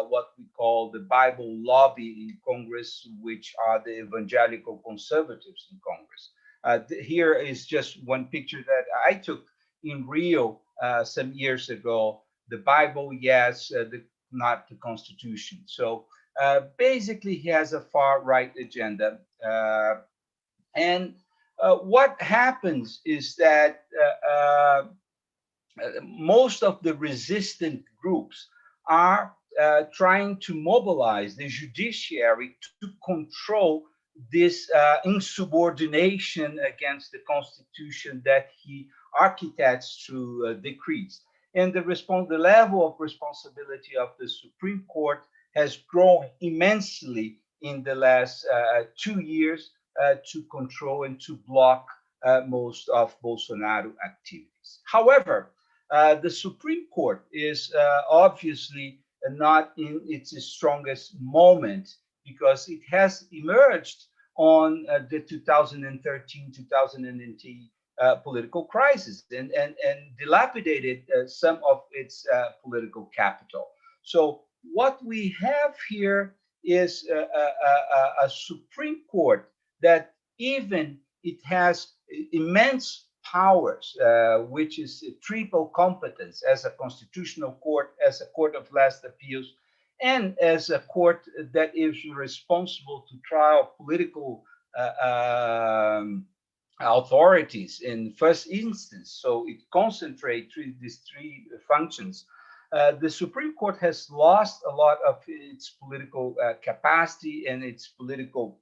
what we call the Bible lobby in Congress, which are the evangelical conservatives in Congress. Here is just one picture that I took in Rio some years ago. The Bible, yes, not the Constitution. So basically, he has a far-right agenda. And what happens is that most of the resistant groups are trying to mobilize the judiciary to control this insubordination against the Constitution that he architects through decrees. And the level of responsibility of the Supreme Court has grown immensely in the last 2 years to control and to block most of Bolsonaro activities. However, the Supreme Court is obviously not in its strongest moment because it has emerged on the 2013-2018 political crisis and dilapidated some of its political capital. So what we have here is a Supreme Court that even it has immense powers, which is a triple competence as a constitutional court, as a court of last appeals, and as a court that is responsible to trial political authorities in first instance. So it concentrates these three functions. The Supreme Court has lost a lot of its political capacity and its political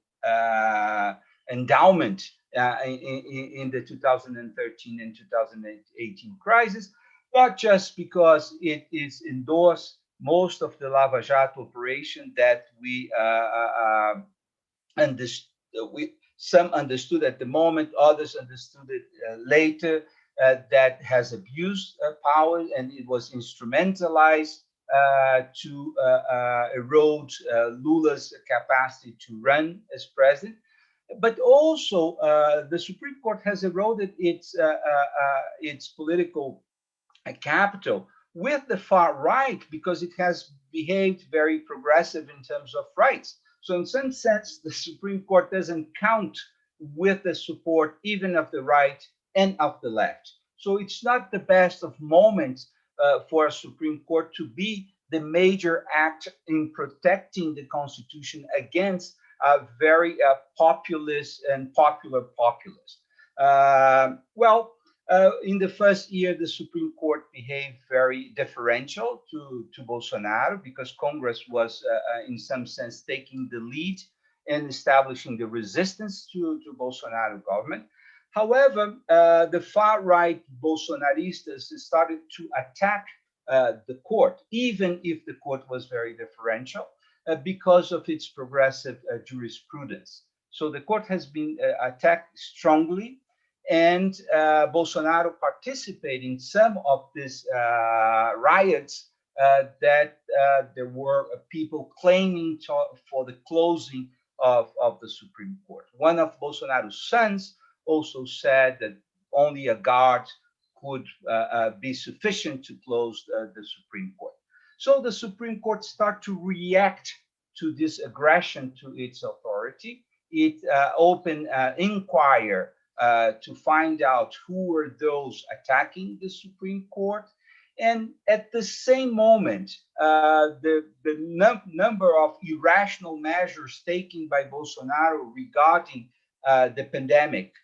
endowment in the 2013 and 2018 crisis, not just because it is endorsed most of the Lava Jato operation that we understood. Some understood at the moment, others understood it later, that has abused power and it was instrumentalized to erode Lula's capacity to run as president. But also, the Supreme Court has eroded its political capital with the far right because it has behaved very progressive in terms of rights. So in some sense, the Supreme Court doesn't count with the support even of the right and of the left. So it's not the best of moments for a Supreme Court to be the major act in protecting the Constitution against very populist and popular populists. In the first year, the Supreme Court behaved very deferential to Bolsonaro because Congress was, in some sense, taking the lead and establishing the resistance to Bolsonaro government. However, the far-right Bolsonaristas started to attack the court, even if the court was very deferential, because of its progressive jurisprudence. So the court has been attacked strongly, and Bolsonaro participated in some of these riots that there were people claiming for the closing of the Supreme Court. One of Bolsonaro's sons also said that only a guard could be sufficient to close the Supreme Court. So the Supreme Court started to react to this aggression to its authority. It opened inquiry to find out who were those attacking the Supreme Court. And at the same moment, the number of irrational measures taken by Bolsonaro regarding the pandemic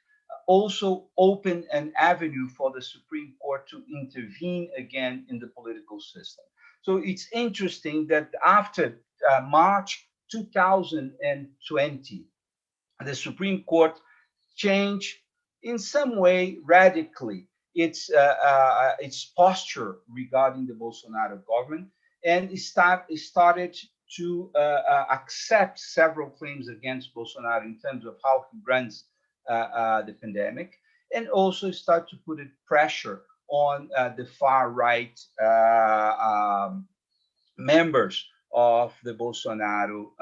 also opened an avenue for the Supreme Court to intervene again in the political system. So it's interesting that after March 2020, the Supreme Court changed in some way radically its posture regarding the Bolsonaro government, and it started to accept several claims against Bolsonaro in terms of how he runs the pandemic, and also start to put pressure on the far right members of the Bolsonaro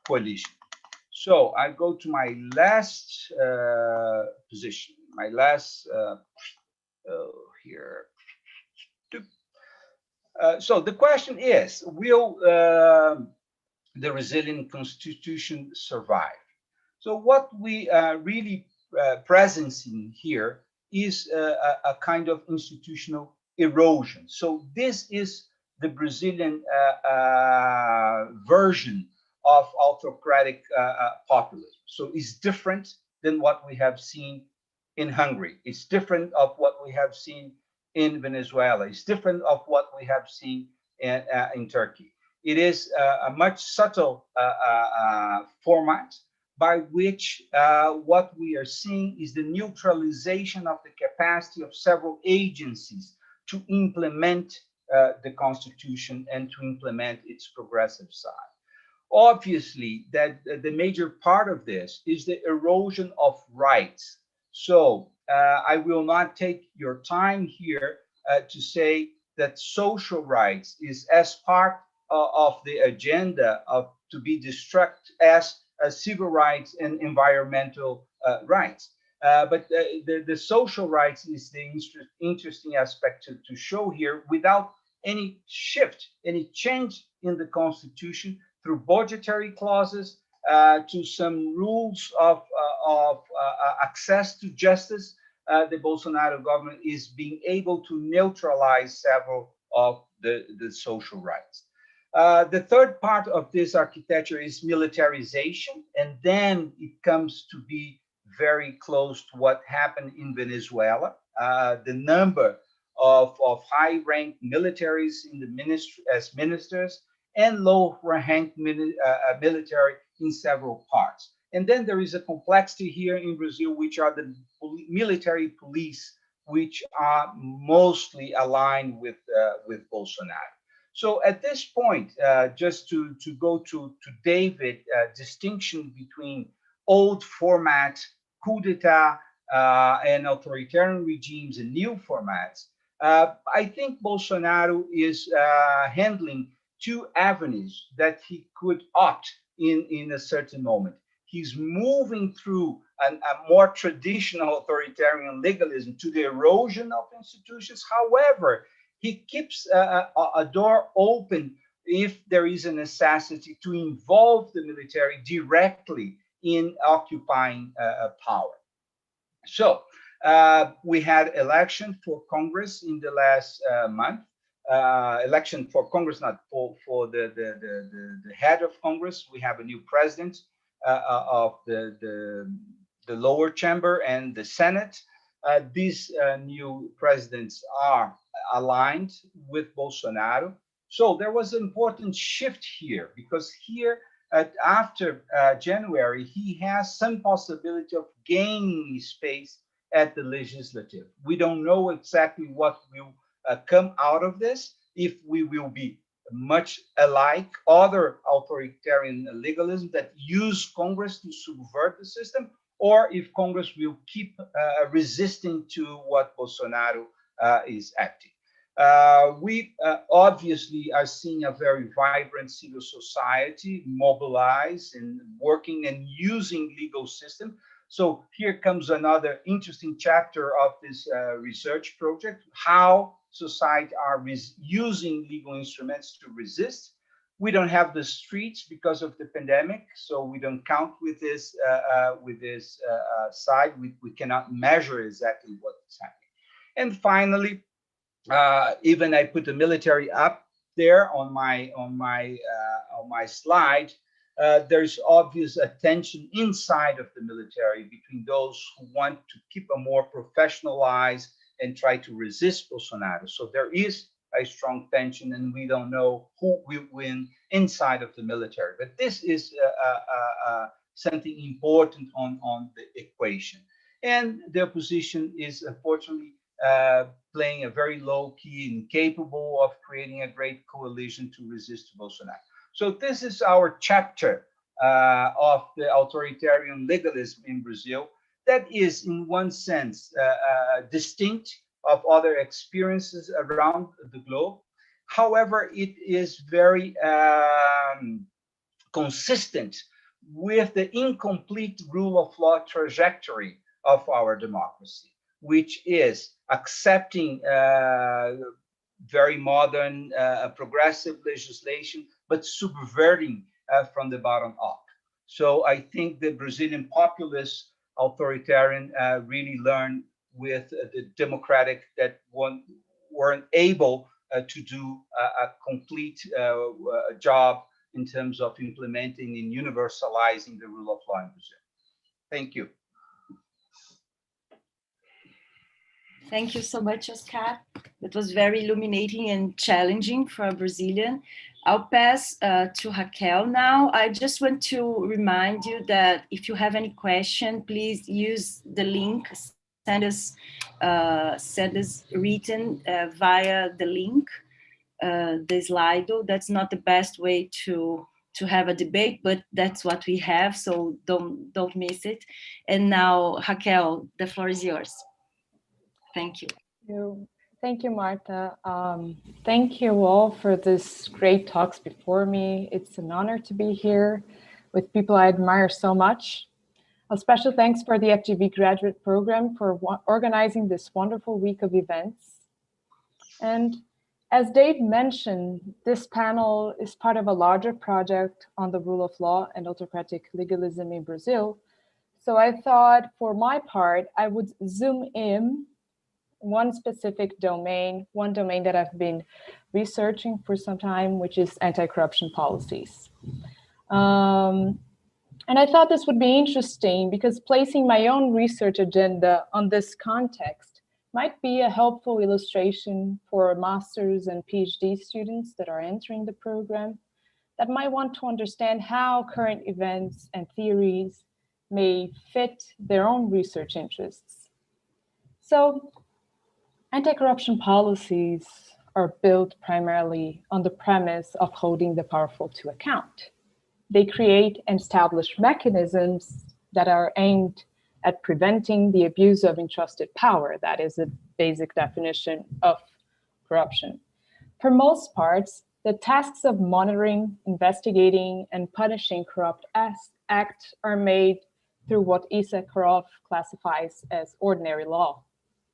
coalition. So I go to my last position, my last here. So the question is, will the resilient constitution survive? So what we really presencing here is a kind of institutional erosion. So this is the Brazilian version of autocratic populism. So it's different than what we have seen in Hungary. It's different of what we have seen in Venezuela. It's different of what we have seen in Turkey. It is a much subtle format by which what we are seeing is the neutralization of the capacity of several agencies to implement the Constitution and to implement its progressive side. Obviously, that the major part of this is the erosion of rights. So I will not take your time here to say that social rights is as part of the agenda of to be destruct as civil rights and environmental rights. But the social rights is the interesting aspect to show here without any shift, any change in the Constitution through budgetary clauses to some rules of access to justice. The Bolsonaro government is being able to neutralize several of the social rights. The third part of this architecture is militarization, and then it comes to be very close to what happened in Venezuela. The number of high-ranked militaries in the ministry as ministers and low-ranked military in several parts. And then there is a complexity here in Brazil, which are the military police, which are mostly aligned with Bolsonaro. So at this point, just to go to David, distinction between old format, coup d'etat, and authoritarian regimes and new formats, I think Bolsonaro is handling two avenues that he could opt in a certain moment. He's moving through a more traditional authoritarian legalism to the erosion of institutions. However, he keeps a door open if there is a necessity to involve the military directly in occupying power. So we had election for Congress in the last month. Election for Congress, not for the head of Congress. We have a new president of the lower chamber and the Senate. These new presidents are aligned with Bolsonaro. So there was an important shift here, because here after January, he has some possibility of gaining space at the legislative. We don't know exactly what will come out of this, if we will be much alike other authoritarian legalism that use Congress to subvert the system, or if Congress will keep resisting to what Bolsonaro is acting. We obviously are seeing a very vibrant civil society mobilized and working and using legal system. So here comes another interesting chapter of this research project, how society are using legal instruments to resist. We don't have the streets because of the pandemic, so we don't count with this side. We cannot measure exactly what is happening. And finally, even I put the military up there on my slide. There's obvious tension inside of the military between those who want to keep a more professionalized and try to resist Bolsonaro. So there is a strong tension, and we don't know who will win inside of the military. But this is something important on the equation. And the opposition is unfortunately playing a very low key and capable of creating a great coalition to resist Bolsonaro. So this is our chapter of the authoritarian legalism in Brazil that is in one sense distinct of other experiences around the globe. However, it is very consistent with the incomplete rule of law trajectory of our democracy, which is accepting very modern, progressive legislation, but subverting from the bottom up. So I think the Brazilian populist authoritarian really learned with the democratic that weren't able to do a complete job in terms of implementing and universalizing the rule of law in Brazil. Thank you. Thank you so much, Oscar. It was very illuminating and challenging for a Brazilian. I'll pass to Raquel now. I just want to remind you that if you have any question, please use the link, send us written via the link, the Slido. That's not the best way to have a debate, but that's what we have, so don't miss it. And now, Raquel, the floor is yours. Thank you. Thank you, Marta. Thank you all for this great talks before me. It's an honor to be here with people I admire so much. A special thanks for the FGV graduate program for organizing this wonderful week of events. And as Dave mentioned, this panel is part of a larger project on the rule of law and autocratic legalism in Brazil. So I thought for my part, I would zoom in one specific domain, one domain that I've been researching for some time, which is anti-corruption policies. And I thought this would be interesting because placing my own research agenda on this context might be a helpful illustration for master's and PhD students that are entering the program that might want to understand how current events and theories may fit their own research interests. So, anti-corruption policies are built primarily on the premise of holding the powerful to account. They create and establish mechanisms that are aimed at preventing the abuse of entrusted power. That is a basic definition of corruption. For most parts, the tasks of monitoring, investigating, and punishing corrupt acts are made through what Issacharoff classifies as ordinary law.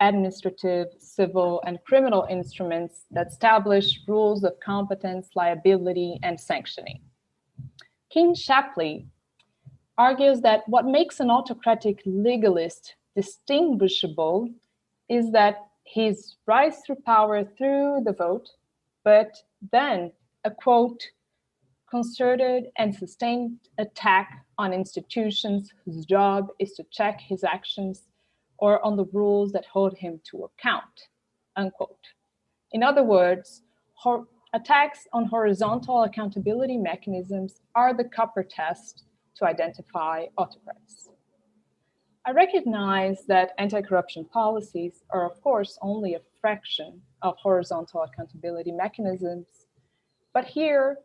Administrative, civil, and criminal instruments that establish rules of competence, liability, and sanctioning. King Shapley argues that what makes an autocratic legalist distinguishable is that his rise through power through the vote, but then a quote, concerted and sustained attack on institutions whose job is to check his actions or on the rules that hold him to account, unquote. In other words, attacks on horizontal accountability mechanisms are the copper test to identify autocrats. I recognize that anti-corruption policies are, of course, only a fraction of horizontal accountability mechanisms, but here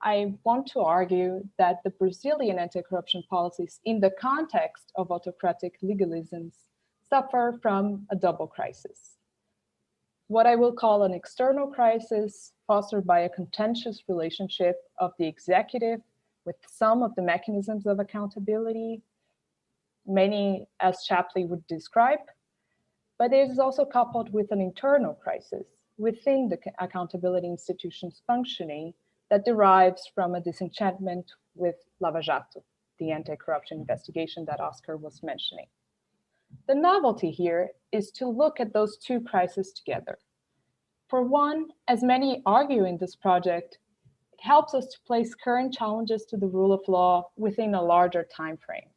I want to argue that the Brazilian anti-corruption policies in the context of autocratic legalisms suffer from a double crisis. What I will call an external crisis fostered by a contentious relationship of the executive with some of the mechanisms of accountability, many as Shapley would describe, but it is also coupled with an internal crisis within the accountability institutions functioning that derives from a disenchantment with Lava Jato, the anti-corruption investigation that Oscar was mentioning. The novelty here is to look at those two crises together. For one, as many argue in this project, it helps us to place current challenges to the rule of law within a larger time frame.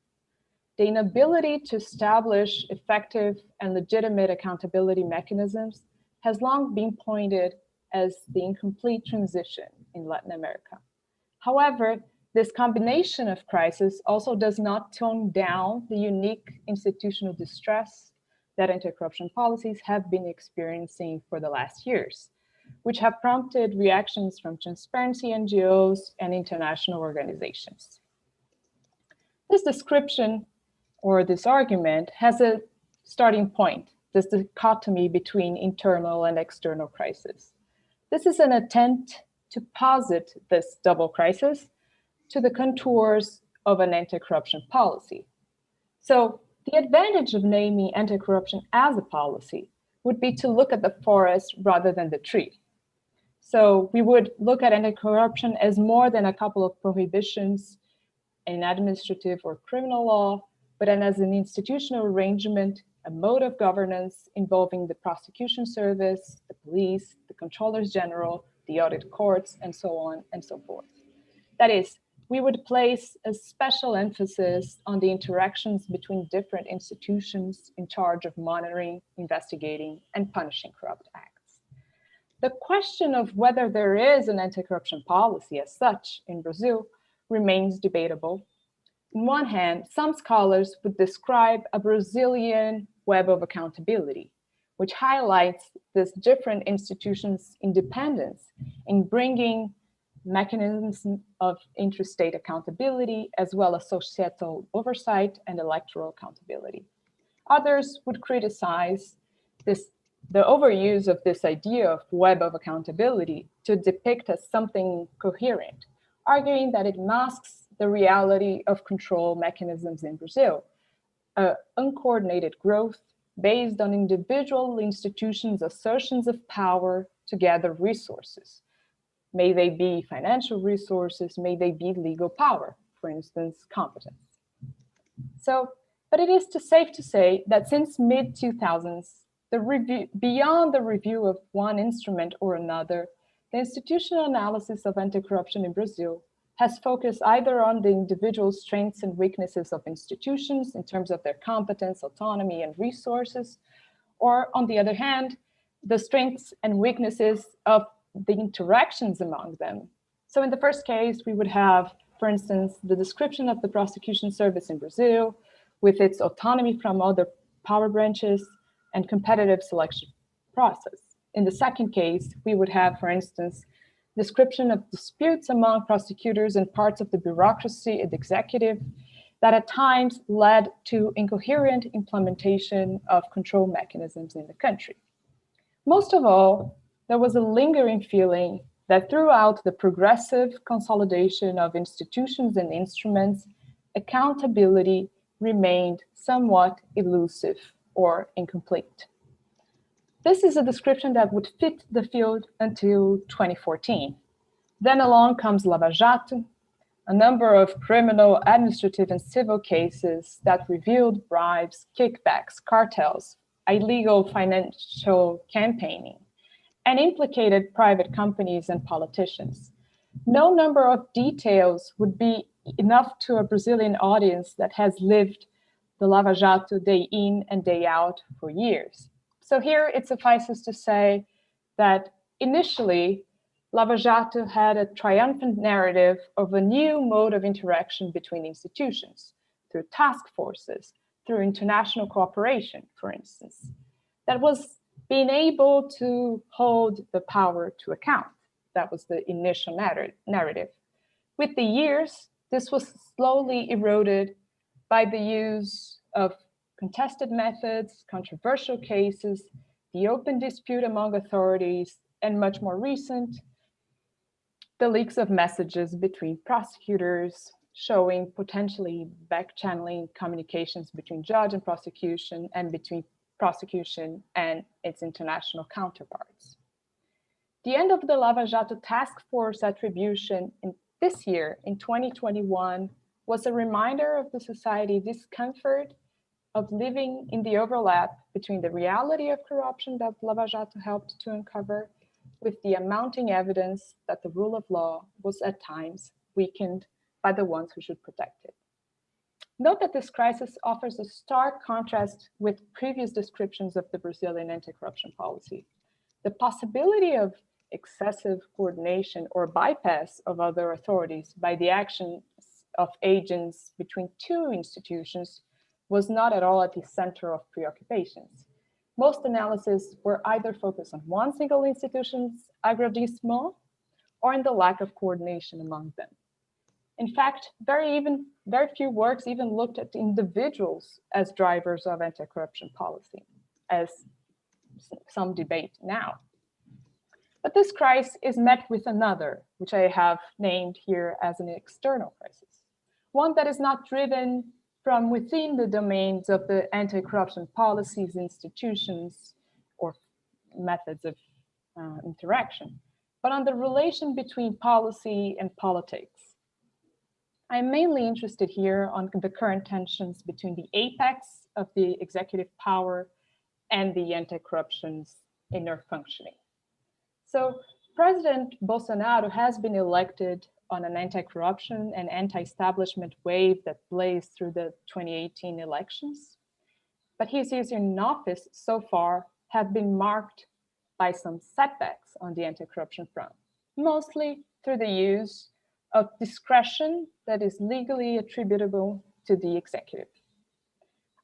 The inability to establish effective and legitimate accountability mechanisms has long been pointed as the incomplete transition in Latin America. However, this combination of crises also does not tone down the unique institutional distress that anti-corruption policies have been experiencing for the last years, which have prompted reactions from transparency NGOs and international organizations. This description or this argument has a starting point, this dichotomy between internal and external crisis. This is an attempt to posit this double crisis to the contours of an anti-corruption policy. So the advantage of naming anti-corruption as a policy would be to look at the forest rather than the tree. So we would look at anti-corruption as more than a couple of prohibitions in administrative or criminal law, but then as an institutional arrangement, a mode of governance involving the prosecution service, the police, the controllers general, the audit courts, and so on and so forth. That is, we would place a special emphasis on the interactions between different institutions in charge of monitoring, investigating, and punishing corrupt acts. The question of whether there is an anti-corruption policy as such in Brazil remains debatable. On one hand, some scholars would describe a Brazilian web of accountability, which highlights this different institutions' independence in bringing mechanisms of interstate accountability, as well as societal oversight and electoral accountability. Others would criticize the overuse of this idea of web of accountability to depict as something coherent, arguing that it masks the reality of control mechanisms in Brazil, uncoordinated growth based on individual institutions' assertions of power to gather resources. May they be financial resources, may they be legal power, for instance, competence. So, but it is safe to say that since mid-2000s, beyond the review of one instrument or another, the institutional analysis of anti-corruption in Brazil has focused either on the individual strengths and weaknesses of institutions in terms of their competence, autonomy, and resources, or on the other hand, the strengths and weaknesses of the interactions among them. So in the first case, we would have, for instance, the description of the prosecution service in Brazil with its autonomy from other power branches and competitive selection process. In the second case, we would have, for instance, description of disputes among prosecutors and parts of the bureaucracy and executive that at times led to incoherent implementation of control mechanisms in the country. Most of all, there was a lingering feeling that throughout the progressive consolidation of institutions and instruments, accountability remained somewhat elusive or incomplete. This is a description that would fit the field until 2014. Then along comes Lava Jato, a number of criminal, administrative, and civil cases that revealed bribes, kickbacks, cartels, illegal financial campaigning, and implicated private companies and politicians. No number of details would be enough to a Brazilian audience that has lived the Lava Jato day in and day out for years. So here it suffices to say that initially, Lava Jato had a triumphant narrative of a new mode of interaction between institutions, through task forces, through international cooperation, for instance, that was being able to hold the power to account. That was the initial narrative. With the years, this was slowly eroded by the use of contested methods, controversial cases, the open dispute among authorities, and much more recent, the leaks of messages between prosecutors showing potentially back-channeling communications between judge and prosecution and between prosecution and its international counterparts. The end of the Lava Jato task force attribution this year, in 2021, was a reminder of the society's discomfort of living in the overlap between the reality of corruption that Lava Jato helped to uncover with the amounting evidence that the rule of law was at times weakened by the ones who should protect it. Note that this crisis offers a stark contrast with previous descriptions of the Brazilian anti-corruption policy. The possibility of excessive coordination or bypass of other authorities by the actions of agents between two institutions was not at all at the center of preoccupations. Most analyses were either focused on one single institution's aggrandizement or in the lack of coordination among them. In fact, very few works even looked at individuals as drivers of anti-corruption policy, as some debate now. But this crisis is met with another, which I have named here as an external crisis. one that is not driven from within the domains of the anti-corruption policies, institutions, or methods of interaction, but on the relation between policy and politics. I'm mainly interested here on the current tensions between the apex of the executive power and the anti-corruption's inner functioning. So President Bolsonaro has been elected on an anti-corruption and anti-establishment wave that blazed through the 2018 elections. But his years in office so far have been marked by some setbacks on the anti-corruption front, mostly through the use of discretion that is legally attributable to the executive.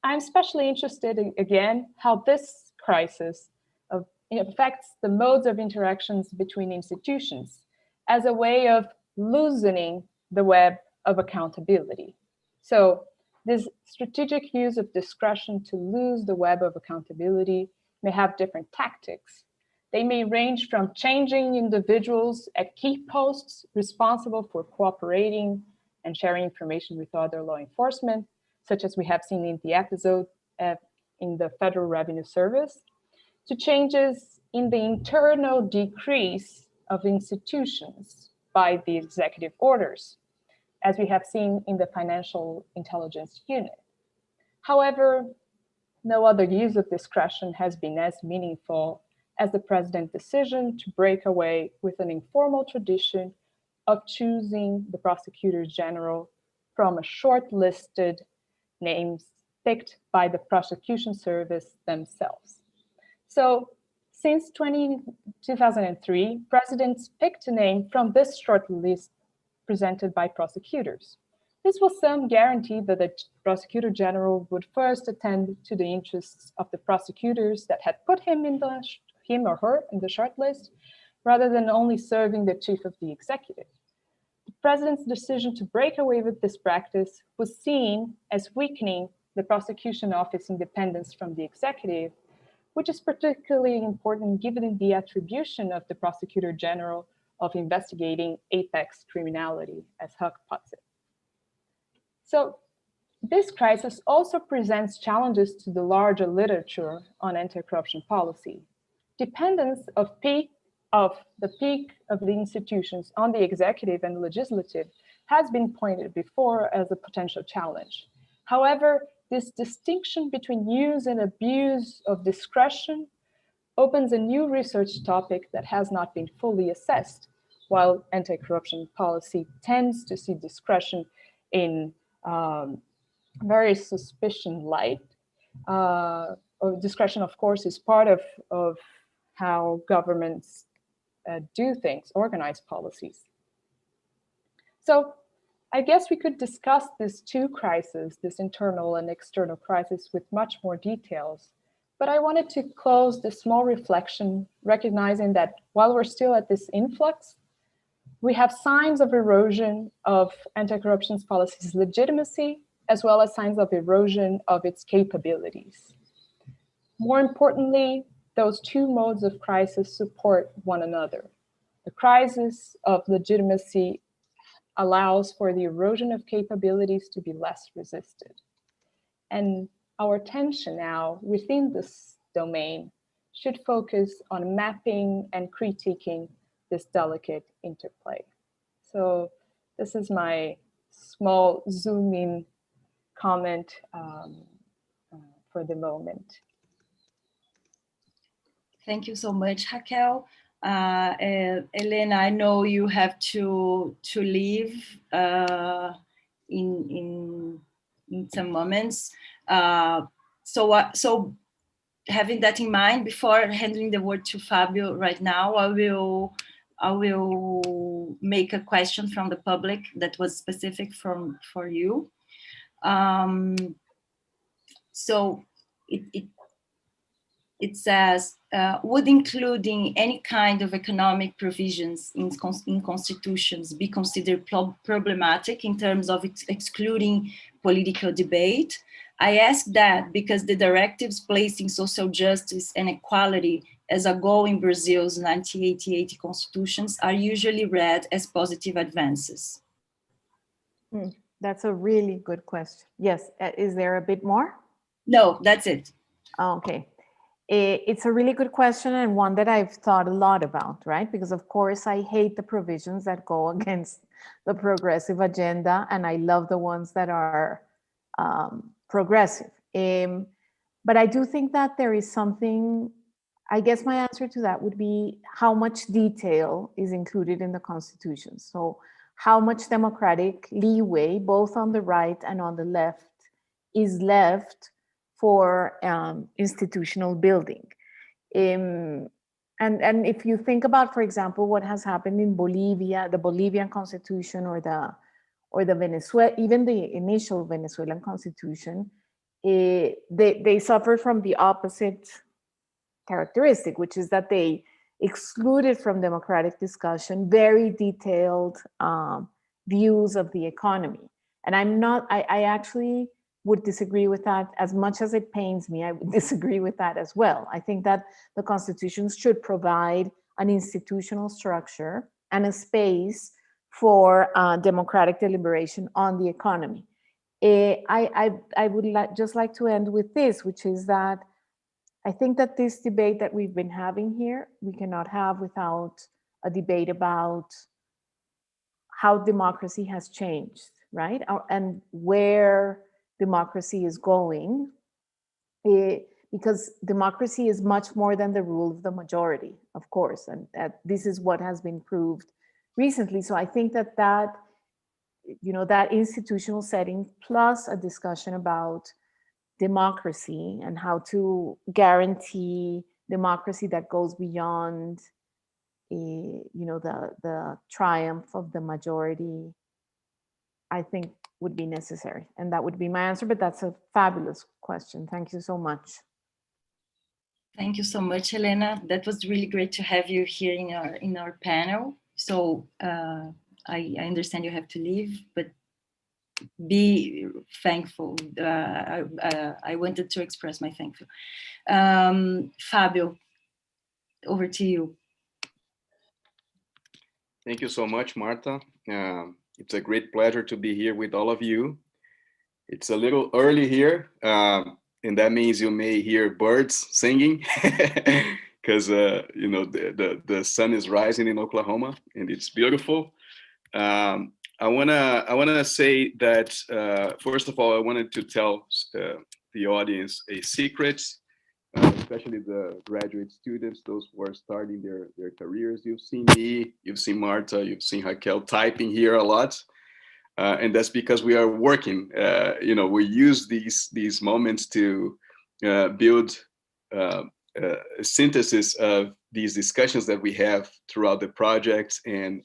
I'm especially interested in, again, how this crisis affects the modes of interactions between institutions as a way of loosening the web of accountability. So this strategic use of discretion to lose the web of accountability may have different tactics. They may range from changing individuals at key posts responsible for cooperating and sharing information with other law enforcement, such as we have seen in the episode in the Federal Revenue Service, to changes in the internal decrease of institutions by the executive orders, as we have seen in the Financial Intelligence Unit. However, no other use of discretion has been as meaningful as the president's decision to break away with an informal tradition of choosing the prosecutors general from a short-listed names picked by the prosecution service themselves. So since 2003, presidents picked a name from this short list presented by prosecutors. This was some guarantee that the prosecutor general would first attend to the interests of the prosecutors that had put him or her in the short list, rather than only serving the chief of the executive. The president's decision to break away with this practice was seen as weakening the prosecution office independence from the executive, which is particularly important given the attribution of the prosecutor general of investigating apex criminality, as Huck puts it. So this crisis also presents challenges to the larger literature on anti-corruption policy. Dependence of the peak of the institutions on the executive and legislative has been pointed before as a potential challenge. However, this distinction between use and abuse of discretion opens a new research topic that has not been fully assessed, while anti-corruption policy tends to see discretion in very suspicion light. Discretion, of course, is part of how governments do things, organize policies. So I guess we could discuss these two crises, this internal and external crisis, with much more details. But I wanted to close this small reflection, recognizing that while we're still at this influx, we have signs of erosion of anti-corruption policy's legitimacy, as well as signs of erosion of its capabilities. More importantly, those two modes of crisis support one another. The crisis of legitimacy allows for the erosion of capabilities to be less resisted. And our attention now within this domain should focus on mapping and critiquing this delicate interplay. So this is my small zoom in comment for the moment. Thank you so much, Raquel. Helena, I know you have to leave in some moments. So having that in mind, before handing the word to Fabio right now, I will make a question from the public that was specific for you. So it says, would including any kind of economic provisions in constitutions be considered problematic in terms of excluding political debate? I ask that because the directives placing social justice and equality as a goal in Brazil's 1988 constitutions are usually read as positive advances. That's a really good question. Yes, is there a bit more? No, that's it. Okay. It's a really good question, and one that I've thought a lot about, right? Because of course I hate the provisions that go against the progressive agenda, and I love the ones that are progressive. But I do think that there is something, I guess my answer to that would be how much detail is included in the Constitution. So how much democratic leeway, both on the right and on the left, is left for institutional building. And if you think about, for example, what has happened in Bolivia, the Bolivian constitution, or the Venezuela, even the initial Venezuelan constitution, they suffer from the opposite characteristic, which is that they excluded from democratic discussion very detailed views of the economy. And I actually would disagree with that. As much as it pains me, I would disagree with that as well. I think that the constitutions should provide an institutional structure and a space for democratic deliberation on the economy. I would just like to end with this, which is that I think that this debate that we've been having here, we cannot have without a debate about how democracy has changed, right? And where democracy is going, because democracy is much more than the rule of the majority, of course, and this is what has been proved recently. So I think that institutional setting plus a discussion about democracy and how to guarantee democracy that goes beyond the triumph of the majority, I think would be necessary. And that would be my answer, but that's a fabulous question. Thank you so much. Thank you so much, Helena. That was really great to have you here in our panel. So I understand you have to leave, but be thankful. I wanted to express my thankful. Fabio, over to you. Thank you so much, Marta. It's a great pleasure to be here with all of you. It's a little early here, and that means you may hear birds singing because the sun is rising in Oklahoma and it's beautiful. I wanna say that first of all, I wanted to tell the audience a secret, especially the graduate students, those who are starting their careers. You've seen me, you've seen Marta, you've seen Raquel typing here a lot. And that's because we are working. We use these moments to build a synthesis of these discussions that we have throughout the project and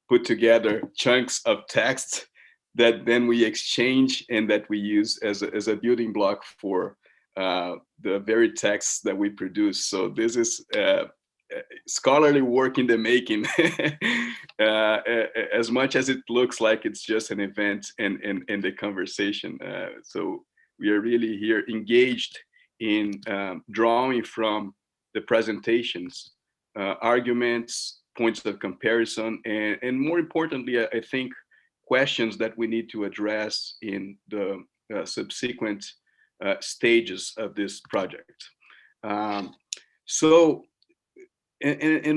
put together chunks of text that then we exchange and that we use as a building block for the very texts that we produce. So this is scholarly work in the making, as much as it looks like it's just an event and the conversation. So we are really here engaged in drawing from the presentations, arguments, points of comparison, and more importantly, I think questions that we need to address in the subsequent stages of this project. And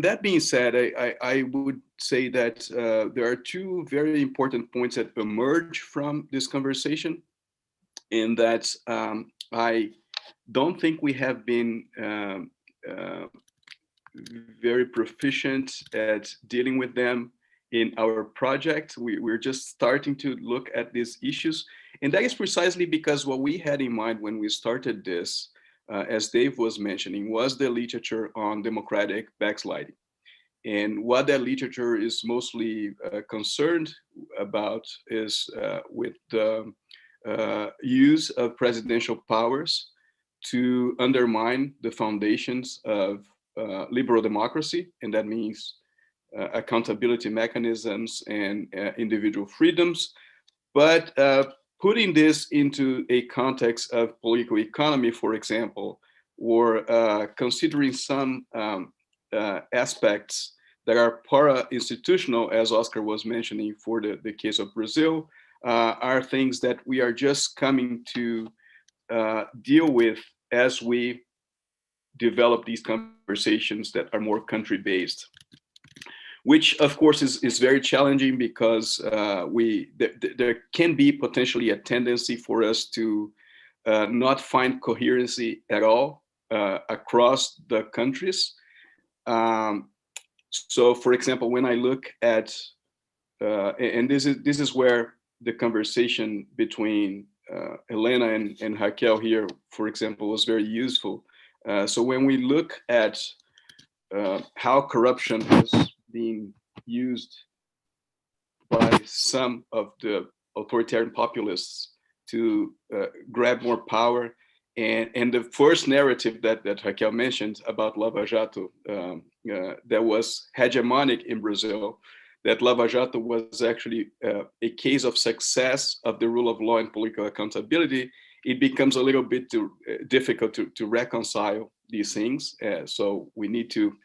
that being said, I would say that there are two very important points that emerge from this conversation, and that I don't think we have been very proficient at dealing with them in our project. We're just starting to look at these issues. And that is precisely because what we had in mind when we started this, as Dave was mentioning, was the literature on democratic backsliding. And what that literature is mostly concerned about is with the use of presidential powers to undermine the foundations of liberal democracy. And that means accountability mechanisms and individual freedoms. But putting this into a context of political economy, for example, or considering some aspects that are para-institutional, as Oscar was mentioning for the case of Brazil, are things that we are just coming to deal with as we develop these conversations that are more country-based, which of course is very challenging because there can be potentially a tendency for us to not find coherency at all across the countries. So for example, when I look at, and this is where the conversation between Helena and Raquel here, for example, was very useful. So when we look at how corruption has been used by some of the authoritarian populists to grab more power, and the first narrative that Raquel mentioned about Lava Jato that was hegemonic in Brazil, that Lava Jato was actually a case of success of the rule of law and political accountability, it becomes a little bit too difficult to reconcile these things. So we need to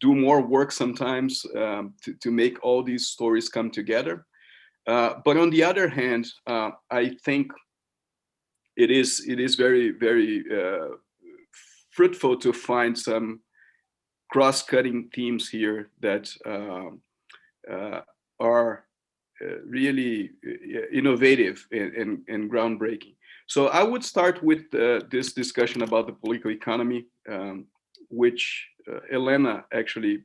do more work sometimes to make all these stories come together. But on the other hand, I think it is very, very fruitful to find some cross-cutting themes here that are really innovative and groundbreaking. So I would start with this discussion about the political economy, which Helena actually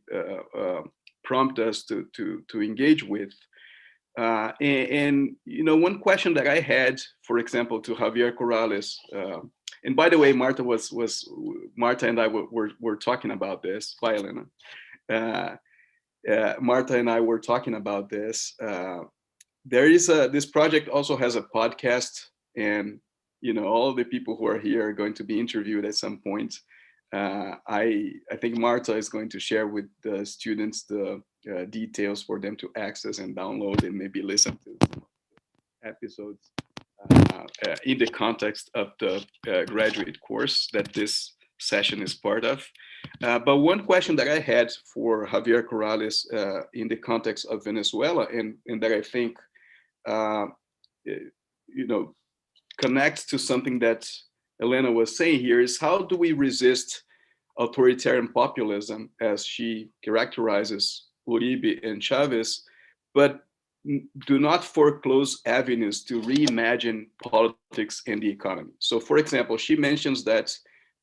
prompted us to engage with. And you know, one question that I had, for example, to Javier Corrales, and by the way, Marta and I were talking about this. Bye, Helena. Marta and I were talking about this. There is this project also has a podcast, and you know, all the people who are here are going to be interviewed at some point. I think Marta is going to share with the students the details for them to access and download and maybe listen to episodes in the context of the graduate course that this session is part of. But one question that I had for Javier Corrales in the context of Venezuela, and that I think you know, connects to something that Helena was saying here, is how do we resist authoritarian populism, as she characterizes Uribe and Chavez, but do not foreclose avenues to reimagine politics and the economy. So for example, she mentions that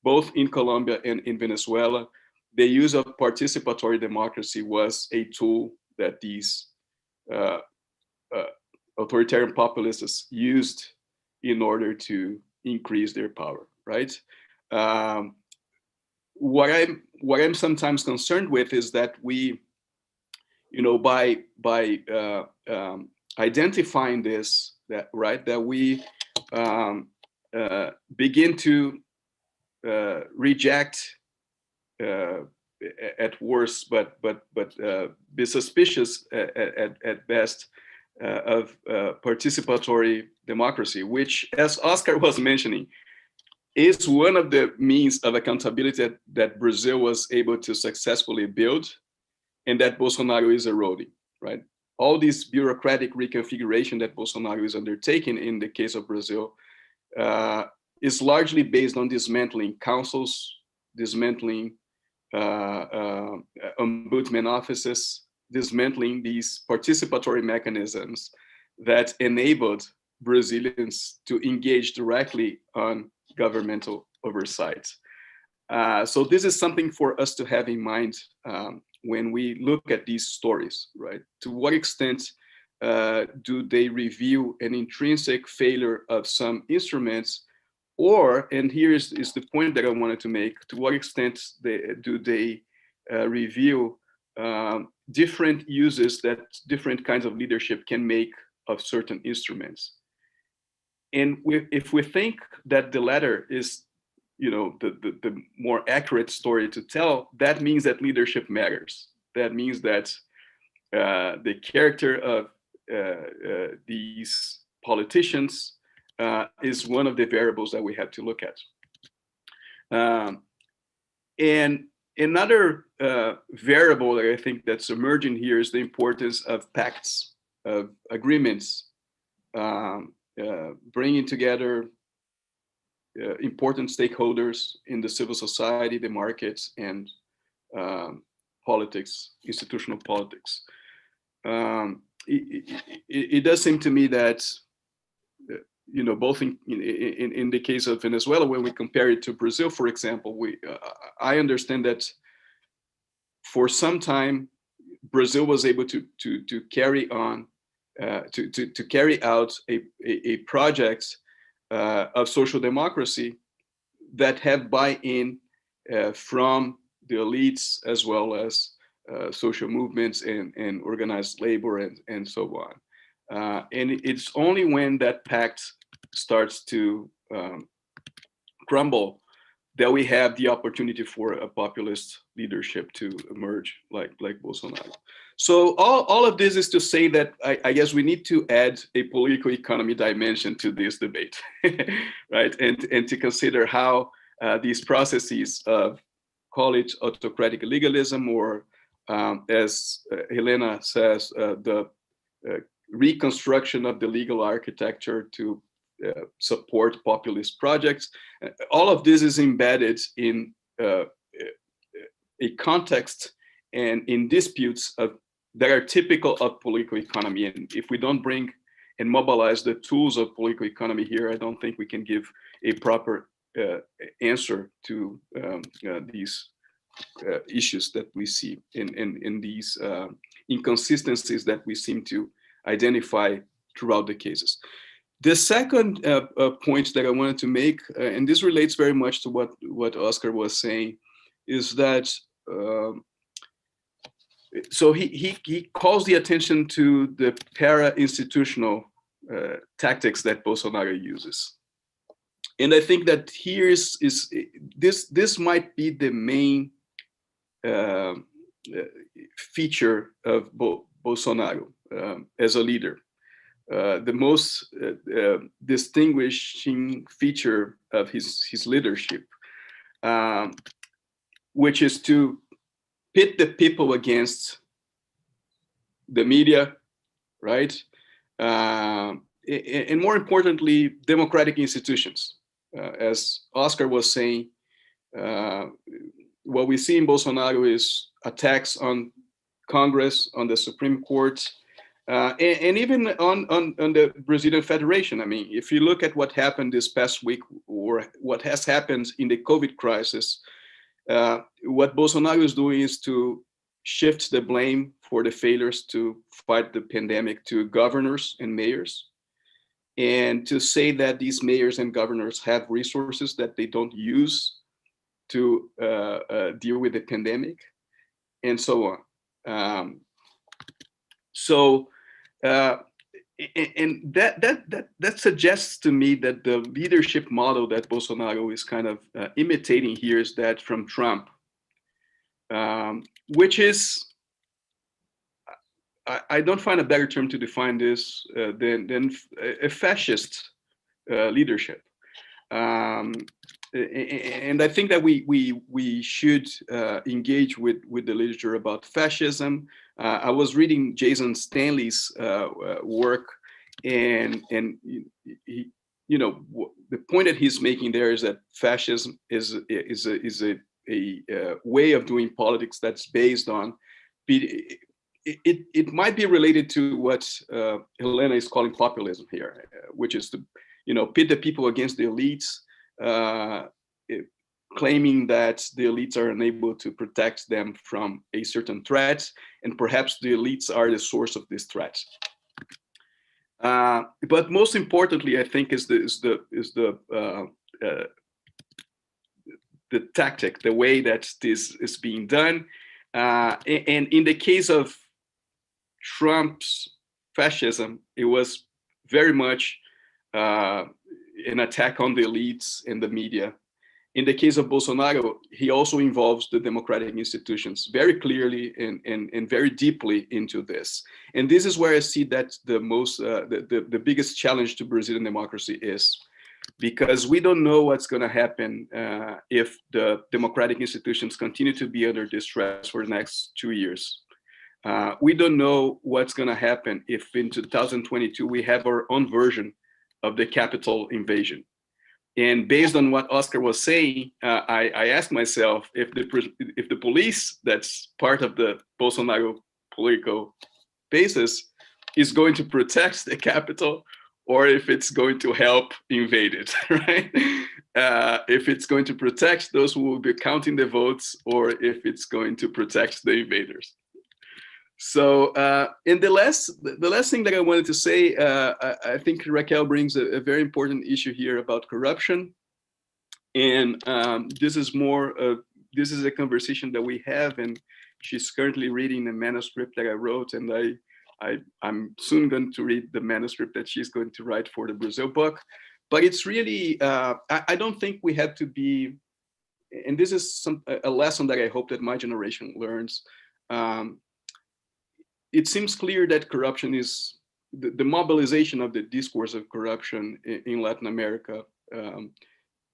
both in Colombia and in Venezuela, the use of participatory democracy was a tool that these authoritarian populists used in order to increase their power, right? What I'm sometimes concerned with is that we, you know, by identifying this, that right, that we begin to reject at worst, but be suspicious at best of participatory democracy, which, as Oscar was mentioning, is one of the means of accountability that Brazil was able to successfully build, and that Bolsonaro is eroding, right? All this bureaucratic reconfiguration that Bolsonaro is undertaking in the case of Brazil is largely based on dismantling councils, dismantling ombudsman offices, dismantling these participatory mechanisms that enabled Brazilians to engage directly on governmental oversight. So this is something for us to have in mind when we look at these stories, right? To what extent do they reveal an intrinsic failure of some instruments, or, and here is the point that I wanted to make, to what extent do they reveal different uses that different kinds of leadership can make of certain instruments. And if we think that the latter is, you know, the more accurate story to tell, that means that leadership matters. That means that the character of these politicians is one of the variables that we have to look at. And another variable that I think that's emerging here is the importance of pacts, of agreements, bringing together important stakeholders in the civil society, the markets, and politics, institutional politics. It does seem to me that, both in the case of Venezuela, when we compare it to Brazil, for example, I understand that for some time, Brazil was able to carry on, to carry out a project of social democracy that have buy-in from the elites, as well as social movements and organized labor and so on. And it's only when that pact starts to crumble that we have the opportunity for a populist leadership to emerge, like Bolsonaro. So all of this is to say that I guess we need to add a political economy dimension to this debate, right? And to consider how these processes of, call it autocratic legalism, or as Helena says, the reconstruction of the legal architecture to support populist projects. All of this is embedded in a context and in disputes that are typical of political economy. And if we don't bring and mobilize the tools of political economy here, I don't think we can give a proper answer to these issues that we see in these inconsistencies that we seem to identify throughout the cases. The second point that I wanted to make, and this relates very much to what Oscar was saying, is that so he calls the attention to the para-institutional tactics that Bolsonaro uses. And I think that here this might be the main feature of Bolsonaro as a leader. The most distinguishing feature of his leadership, which is to pit the people against the media, right? And more importantly, democratic institutions. As Oscar was saying, what we see in Bolsonaro is attacks on Congress, on the Supreme Court, and even on the Brazilian Federation. I mean, if you look at what happened this past week, or what has happened in the COVID crisis, what Bolsonaro is doing is to shift the blame for the failures to fight the pandemic to governors and mayors, and to say that these mayors and governors have resources that they don't use to deal with the pandemic, and so on. And that suggests to me that the leadership model that Bolsonaro is kind of imitating here is that from Trump, which is, I don't find a better term to define this than a fascist leadership. And I think that we should engage with the literature about fascism. I was reading Jason Stanley's work, and he, the point that he's making there is that fascism is a way of doing politics that's based on. It might be related to what Helena is calling populism here, which is to pit the people against the elites. Claiming that the elites are unable to protect them from a certain threat, and perhaps the elites are the source of this threat. But most importantly, I think is the tactic, the way that this is being done. And in the case of Trump's fascism, it was very much an attack on the elites and the media. In the case of Bolsonaro, he also involves the democratic institutions very clearly and very deeply into this. And this is where I see that the biggest challenge to Brazilian democracy is, because we don't know what's going to happen if the democratic institutions continue to be under distress for the next 2 years. We don't know what's going to happen if in 2022 we have our own version of the Capitol invasion. And based on what Oscar was saying, I asked myself if the police, that's part of the Bolsonaro political basis, is going to protect the Capitol, or if it's going to help invade it, right? If it's going to protect those who will be counting the votes, or if it's going to protect the invaders. So, and the last thing that I wanted to say, I think Raquel brings a very important issue here about corruption, and this is a conversation that we have, and she's currently reading the manuscript that I wrote, and I'm soon going to read the manuscript that she's going to write for the Brazil book. But it's really, I don't think we have to be, and this is a lesson that I hope that my generation learns. It seems clear that corruption is, the mobilization of the discourse of corruption in Latin America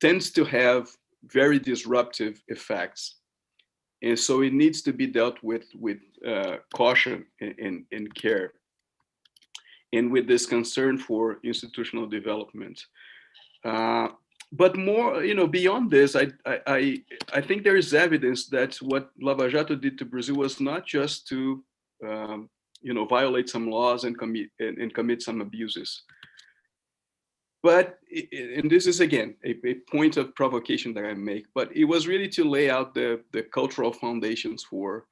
tends to have very disruptive effects. And so it needs to be dealt with caution and care, and with this concern for institutional development. But more, beyond this, I think there is evidence that what Lava Jato did to Brazil was not just to violate some laws and commit some abuses. But, and this is again a point of provocation that I make, but it was really to lay out the cultural foundations for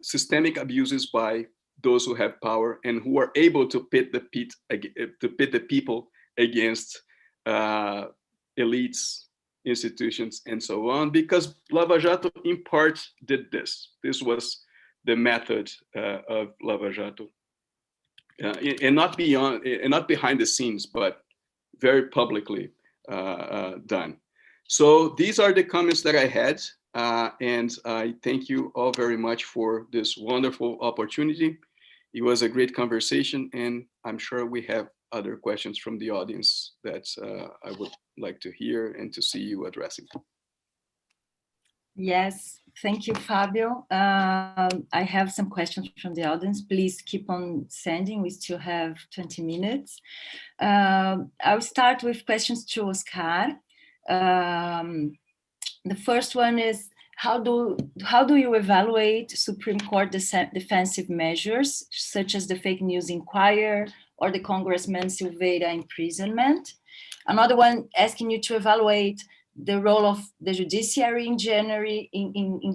systemic abuses by those who have power and who are able to pit the people against elites, institutions, and so on. Because Lava Jato in part did this. This was the method of Lava Jato, and not behind the scenes, but very publicly done. So these are the comments that I had, and I thank you all very much for this wonderful opportunity. It was a great conversation, and I'm sure we have other questions from the audience that I would like to hear and to see you addressing. Yes, thank you, Fabio. I have some questions from the audience. Please keep on sending. We still have 20 minutes. I'll start with questions to Oscar. The first one is, how do you evaluate Supreme Court defensive measures, such as the fake news inquiry or the Congressman Silveira imprisonment? Another one asking you to evaluate the role of the judiciary in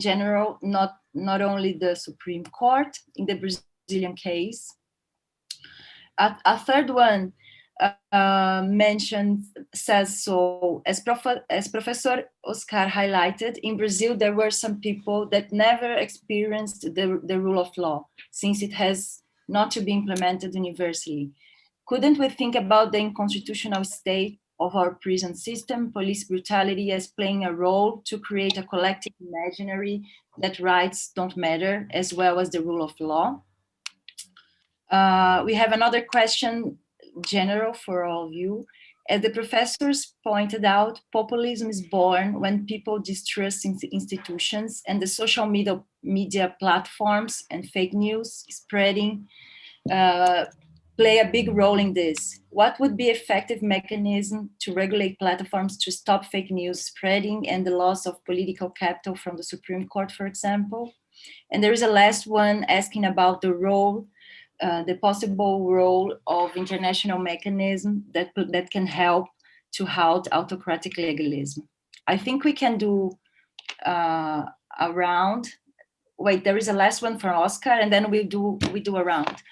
general, not only the Supreme Court in the Brazilian case. A third one says, so as Professor Oscar highlighted, in Brazil there were some people that never experienced the rule of law, since it has not to be implemented universally. Couldn't we think about the unconstitutional state of our prison system, police brutality, as playing a role to create a collective imaginary that rights don't matter, as well as the rule of law? We have another question, general for all of you. As the professors pointed out, populism is born when people distrust institutions, and the social media platforms and fake news spreading play a big role in this. What would be effective mechanism to regulate platforms to stop fake news spreading and the loss of political capital from the Supreme Court, for example? And there is a last one asking about the role, the possible role of international mechanism that can help to halt autocratic legalism. I think we can do a round. Wait, there is a last one for Oscar, and then we do a round.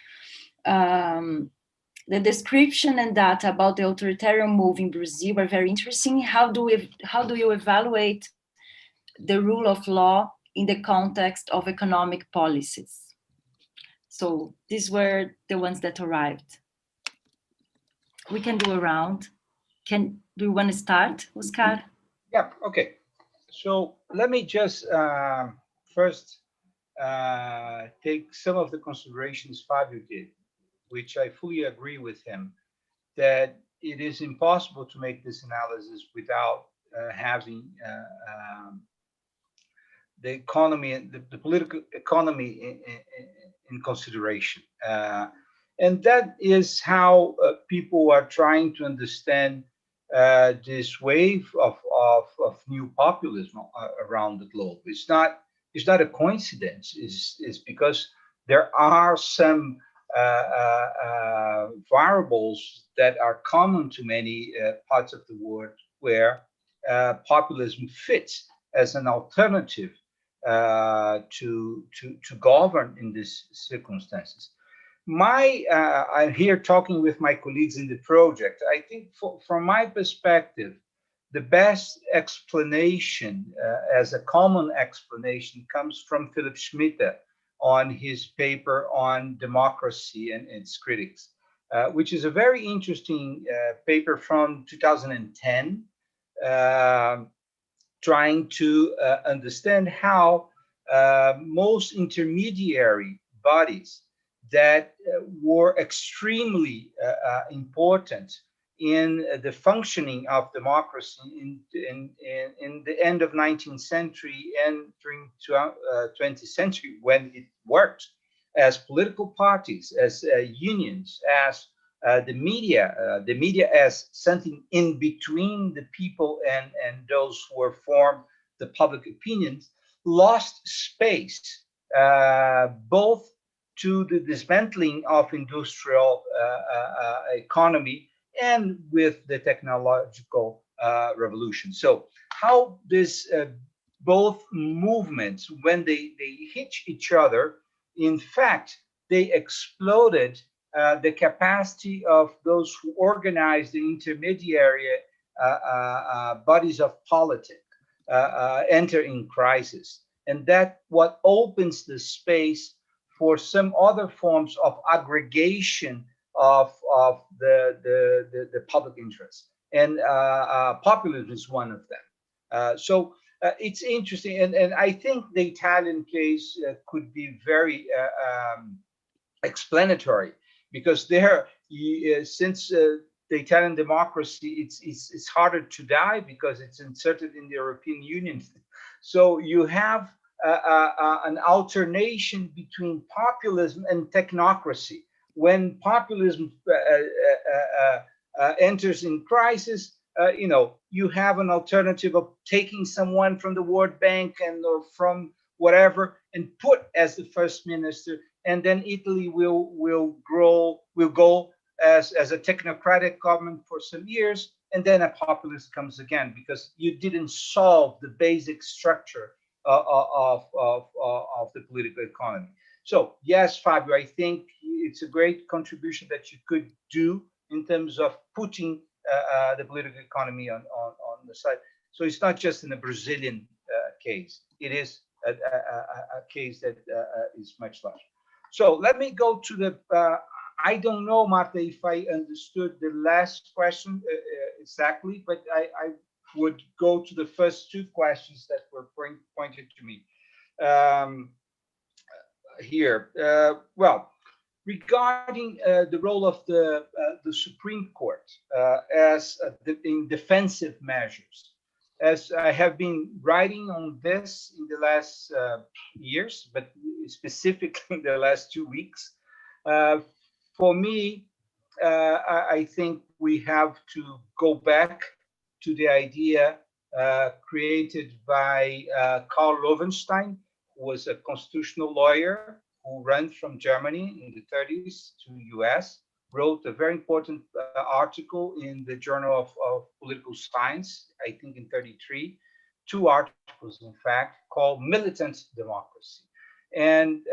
The description and data about the authoritarian move in Brazil are very interesting. How do you evaluate the rule of law in the context of economic policies? So these were the ones that arrived. We can do a round. Do you want to start, Oscar? Yeah, okay. So let me just first take some of the considerations Fabio did, which I fully agree with him, that it is impossible to make this analysis without having the economy and the political economy in consideration. And that is how people are trying to understand this wave of new populism around the globe. It's not a coincidence. It's because there are some variables that are common to many parts of the world where populism fits as an alternative to govern in these circumstances. I'm here talking with my colleagues in the project. I think from my perspective, the best explanation, as a common explanation, comes from Philip Schmidt on his paper on democracy and its critics, which is a very interesting paper from 2010, trying to understand how most intermediary bodies that were extremely important in the functioning of democracy in the end of 19th century and during 20th century, when it worked as political parties, as unions, as the media as something in between the people and those who were formed the public opinions, lost space both to the dismantling of industrial economy and with the technological revolution. So how this both movements, when they hit each other, in fact, they exploded the capacity of those who organize the intermediary bodies of politics enter in crisis. And that what opens the space for some other forms of aggregation of the public interest. And populism is one of them. So it's interesting. And I think the Italian case could be very explanatory, because there, since the Italian democracy, it's harder to die because it's inserted in the European Union. So you have an alternation between populism and technocracy. When populism enters in crisis, you have an alternative of taking someone from the World Bank or from whatever and put as the first minister, and then Italy will go as a technocratic government for some years, and then a populist comes again, because you didn't solve the basic structure of the political economy. So yes, Fabio, I think it's a great contribution that you could do in terms of putting the political economy on the side. So it's not just in a Brazilian case; it is a case that is much larger. So let me go to the. I don't know, Marta, if I understood the last question exactly, but I would go to the first two questions that were pointed to me here. Well, regarding the role of the Supreme Court in defensive measures, as I have been writing on this in the last years, but specifically in the last 2 weeks, for me, I think we have to go back to the idea created by Karl Loewenstein, who was a constitutional lawyer who ran from Germany in the 30s to the US, wrote a very important article in the Journal of Political Science, I think in 33, 2 articles, in fact, called Militant Democracy. And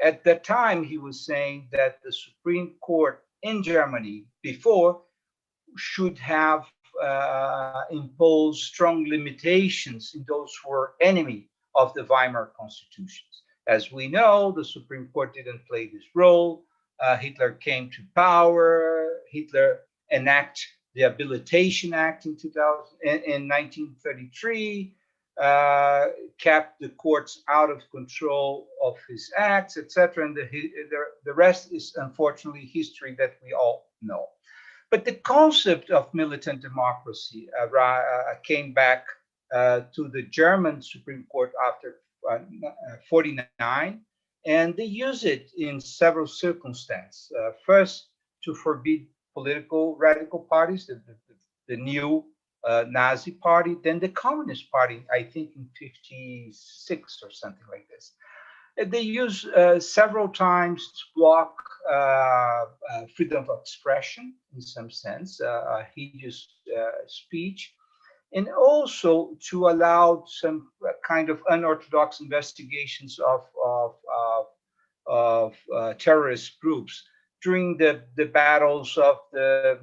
at that time, he was saying that the Supreme Court in Germany before should have imposed strong limitations in those who were enemy of the Weimar constitutions. As we know, the Supreme Court didn't play this role. Hitler came to power. Hitler enacted the Habilitation Act in 1933, kept the courts out of control of his acts, etc. And the rest is unfortunately history that we all know. But the concept of militant democracy came back to the German Supreme Court after 49, and they use it in several circumstances. First, to forbid political radical parties, the new Nazi party, then the Communist Party, I think in 56 or something like this. They use several times to block freedom of expression in some sense, hideous speech, and also to allow some kind of unorthodox investigations of terrorist groups during the battles of the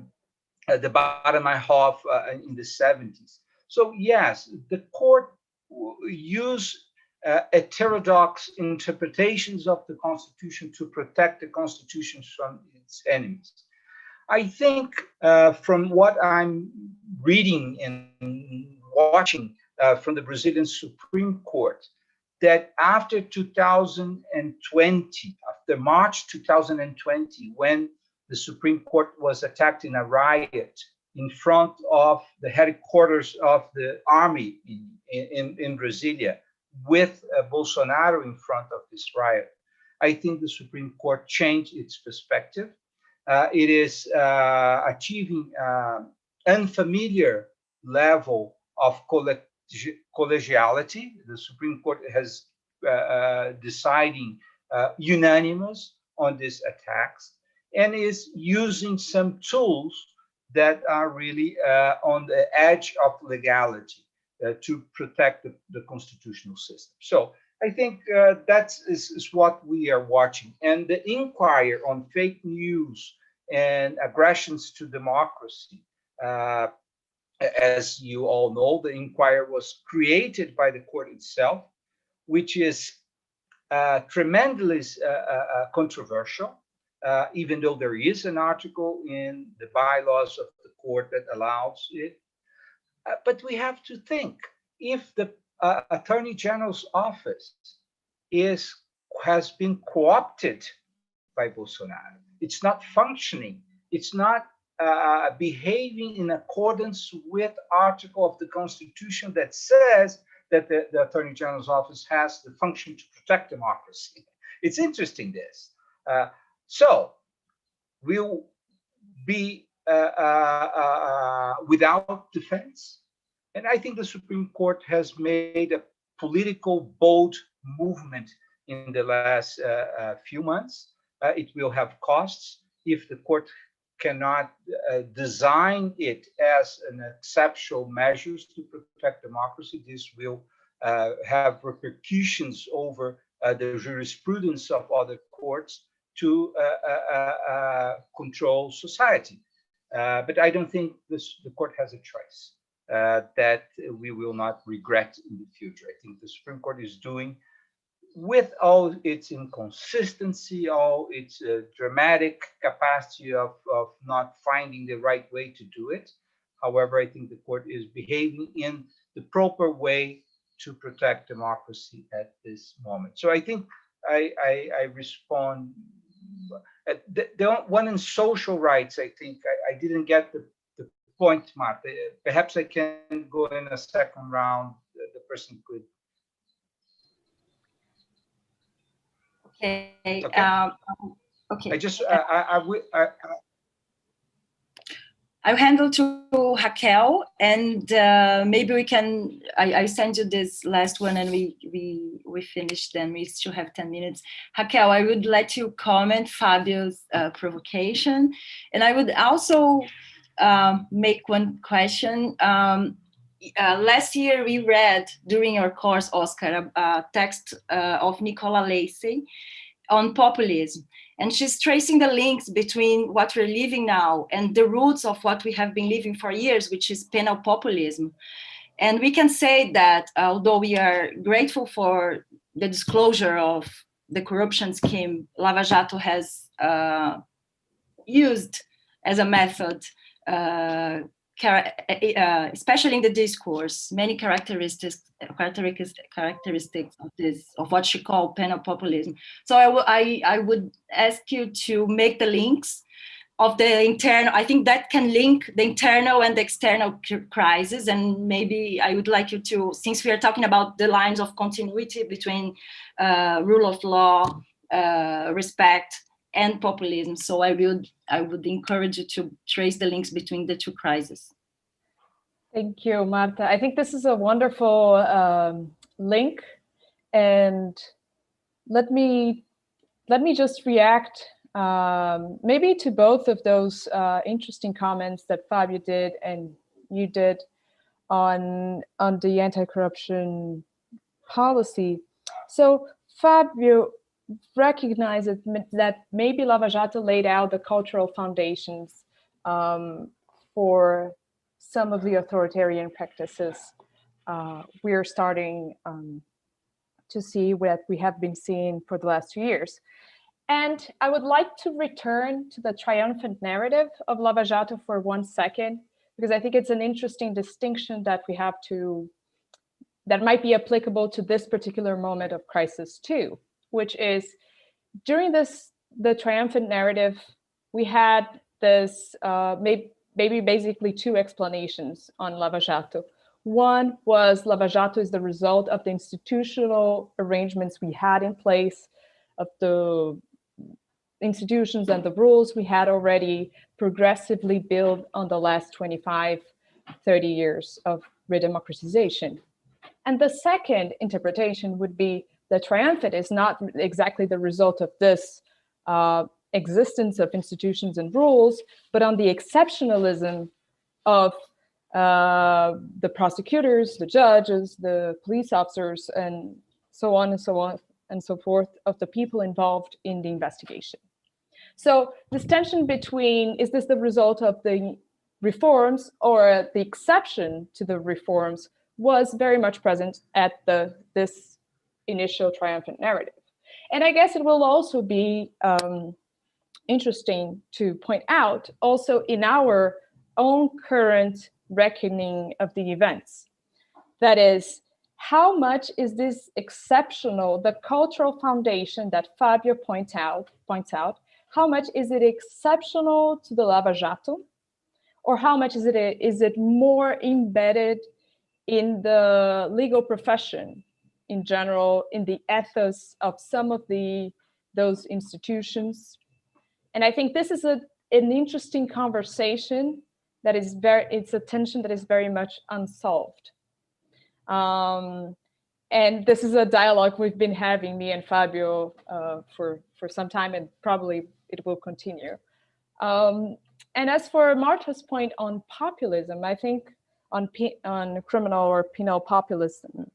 Baader Meinhof in the 70s. So yes, the court used heterodox interpretations of the Constitution to protect the Constitution from its enemies. I think from what I'm reading and watching from the Brazilian Supreme Court, that after 2020, after March 2020, when the Supreme Court was attacked in a riot in front of the headquarters of the army in Brasilia, with Bolsonaro in front of this riot, I think the Supreme Court changed its perspective. It is achieving unfamiliar level of collegiality. The Supreme Court has deciding unanimous on these attacks, and is using some tools that are really on the edge of legality to protect the constitutional system. So I think that is what we are watching. And the inquiry on fake news and aggressions to democracy, as you all know, the inquiry was created by the court itself, which is tremendously controversial, even though there is an article in the bylaws of the court that allows it. But we have to think, if the Attorney General's office has been co-opted by Bolsonaro, it's not functioning, it's not behaving in accordance with article of the Constitution that says that the Attorney General's office has the function to protect democracy. It's interesting, this. So we'll be without defense. And I think the Supreme Court has made a political bold movement in the last few months. It will have costs if the court cannot design it as an exceptional measures to protect democracy. This will have repercussions over the jurisprudence of other courts to control society. But I don't think the court has a choice that we will not regret in the future. I think the Supreme Court is doing, with all its inconsistency, all its dramatic capacity of not finding the right way to do it. However, I think the court is behaving in the proper way to protect democracy at this moment. So I think I respond. The one in social rights, I think I didn't get the point, Marta. Perhaps I can go in a second round. The person could. Okay. Okay. Okay. I just I'll handle to Raquel, and maybe we can. I send you this last one, and we finish. Then we still have 10 minutes. Raquel, I would let you comment Fabio's provocation, and I would also make one question. Last year, we read during our course, Oscar, a text of Nicola Lacey on populism. And she's tracing the links between what we're living now and the roots of what we have been living for years, which is penal populism. And we can say that although we are grateful for the disclosure of the corruption scheme Lava Jato has used as a method, especially in the discourse, many characteristics of this, of what she called penal populism. So I would ask you to make the links of the internal, I think that can link the internal and the external crisis. And maybe I would like you to, since we are talking about the lines of continuity between rule of law, respect, and populism. So I would encourage you to trace the links between the two crises. Thank you, Marta. I think this is a wonderful link. And let me just react maybe to both of those interesting comments that Fabio did and you did on the anti-corruption policy. So Fabio recognized that maybe Lava Jato laid out the cultural foundations for some of the authoritarian practices we're starting to see what we have been seeing for the last 2 years. And I would like to return to the triumphant narrative of Lava Jato for 1 second, because I think it's an interesting distinction that we have to, that might be applicable to this particular moment of crisis too, which is during the triumphant narrative, we had this maybe basically 2 explanations on Lava Jato. One was Lava Jato is the result of the institutional arrangements we had in place, of the institutions and the rules we had already progressively built on the last 25, 30 years of redemocratization. And the second interpretation would be the triumphant is not exactly the result of this existence of institutions and rules, but on the exceptionalism of the prosecutors, the judges, the police officers, and so on and so on and so forth of the people involved in the investigation. So this tension between, is this the result of the reforms or the exception to the reforms, was very much present at this initial triumphant narrative. And I guess it will also be interesting to point out also in our own current reckoning of the events. That is, how much is this exceptional, the cultural foundation that Fabio points out, how much is it exceptional to the Lava Jato? Or how much is it more embedded in the legal profession in general, in the ethos of some of those institutions? And I think this is an interesting conversation that is it's a tension that is very much unsolved. And this is a dialogue we've been having, me and Fabio, for some time, and probably it will continue. And as for Marta's point on populism, I think on criminal or penal populism,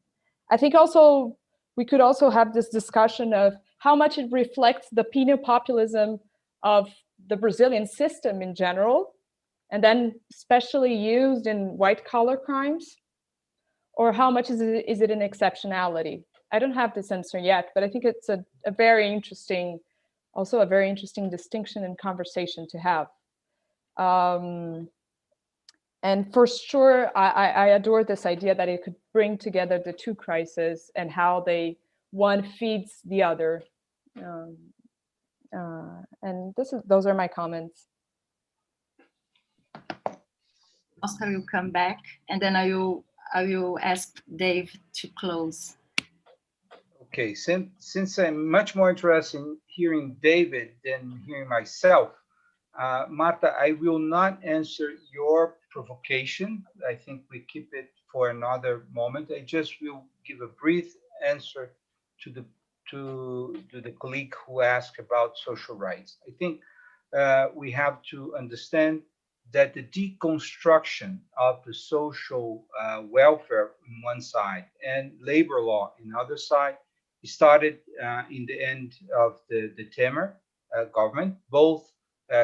I think also we could also have this discussion of how much it reflects the penal populism of the Brazilian system in general, and then especially used in white-collar crimes, or how much is it an exceptionality? I don't have this answer yet, but I think it's a very interesting distinction and conversation to have. And for sure, I adore this idea that it could bring together the two crises and how one feeds the other. And those are my comments. Oscar will come back, and then I will ask Dave to close. Okay, since I'm much more interested in hearing David than hearing myself, Marta, I will not answer your provocation. I think we keep it for another moment. I just will give a brief answer to the colleague who asked about social rights. I think we have to understand that the deconstruction of the social welfare on one side and labor law on the other side started in the end of the Temer government, both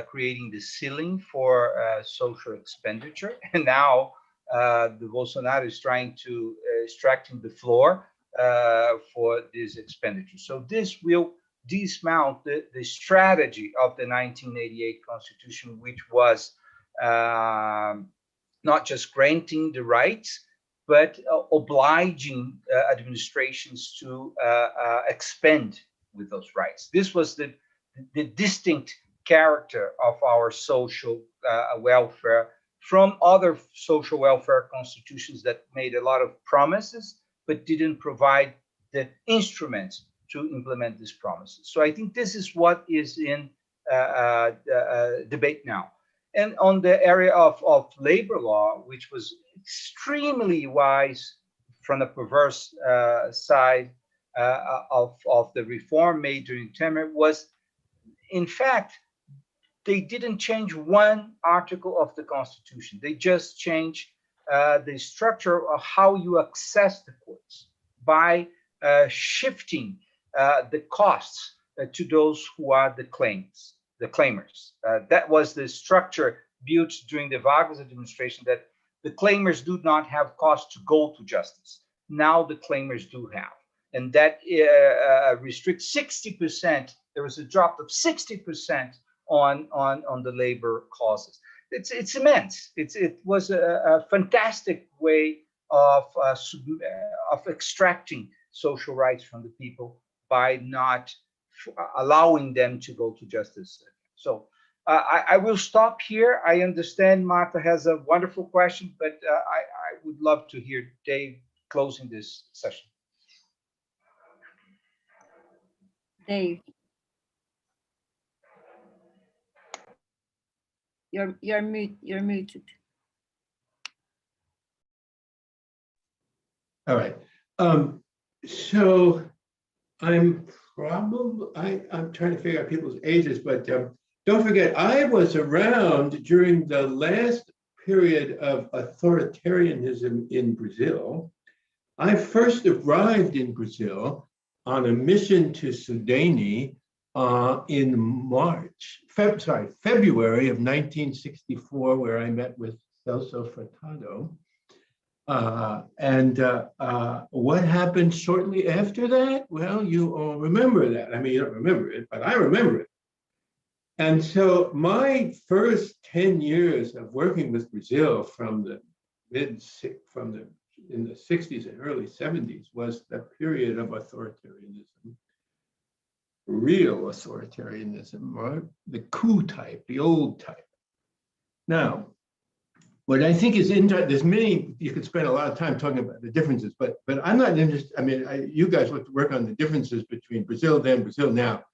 creating the ceiling for social expenditure, and now the Bolsonaro is trying to extracting the floor for this expenditure. So this will dismount the strategy of the 1988 Constitution, which was not just granting the rights, but obliging administrations to expend with those rights. This was the distinct character of our social welfare from other social welfare constitutions that made a lot of promises, but didn't provide the instruments to implement these promises. So I think this is what is in debate now. And on the area of labor law, which was extremely wise from the perverse side of the reform made during Temer, was, in fact, they didn't change one article of the Constitution. They just changed the structure of how you access the courts by shifting the costs to those who are the claimers. That was the structure built during the Vargas administration, that the claimers do not have costs to go to justice. Now the claimers do have. And that restricts 60%. There was a drop of 60% on the labor causes. It's immense. It was a fantastic way of extracting social rights from the people by not allowing them to go to justice. So I will stop here. I understand Martha has a wonderful question, but I would love to hear Dave closing this session. Dave. You're muted. All right. So I'm trying to figure out people's ages, but don't forget, I was around during the last period of authoritarianism in Brazil. I first arrived in Brazil on a mission to Sudene in February of 1964, where I met with Celso Furtado. What happened shortly after that? Well, you all remember that. I mean, you don't remember it, but I remember it. And so my first 10 years of working with Brazil in the 60s and early 70s was the period of authoritarianism. Real authoritarianism, right? The coup type, the old type. Now, what I think is interesting, there's many, you could spend a lot of time talking about the differences, but I'm not interested. I mean, you guys want to work on the differences between Brazil then, Brazil now.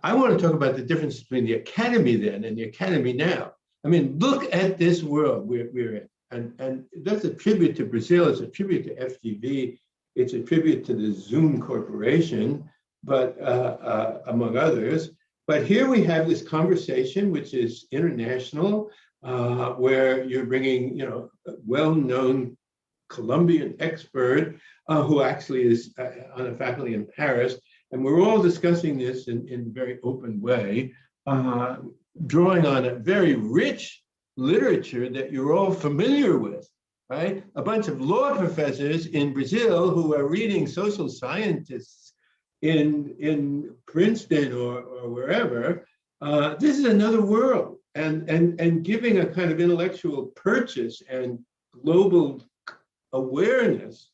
I want to talk about the difference between the academy then and the academy now. I mean, look at this world we're in. And that's a tribute to Brazil, it's a tribute to FGV, it's a tribute to the Zoom Corporation, but among others. But here we have this conversation, which is international, where you're bringing, a well-known Colombian expert who actually is on a faculty in Paris, and we're all discussing this in a very open way, drawing on a very rich literature that you're all familiar with, right? A bunch of law professors in Brazil who are reading social scientists in Princeton or wherever. This is another world, and giving a kind of intellectual purchase and global awareness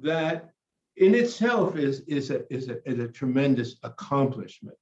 that in itself is a tremendous accomplishment.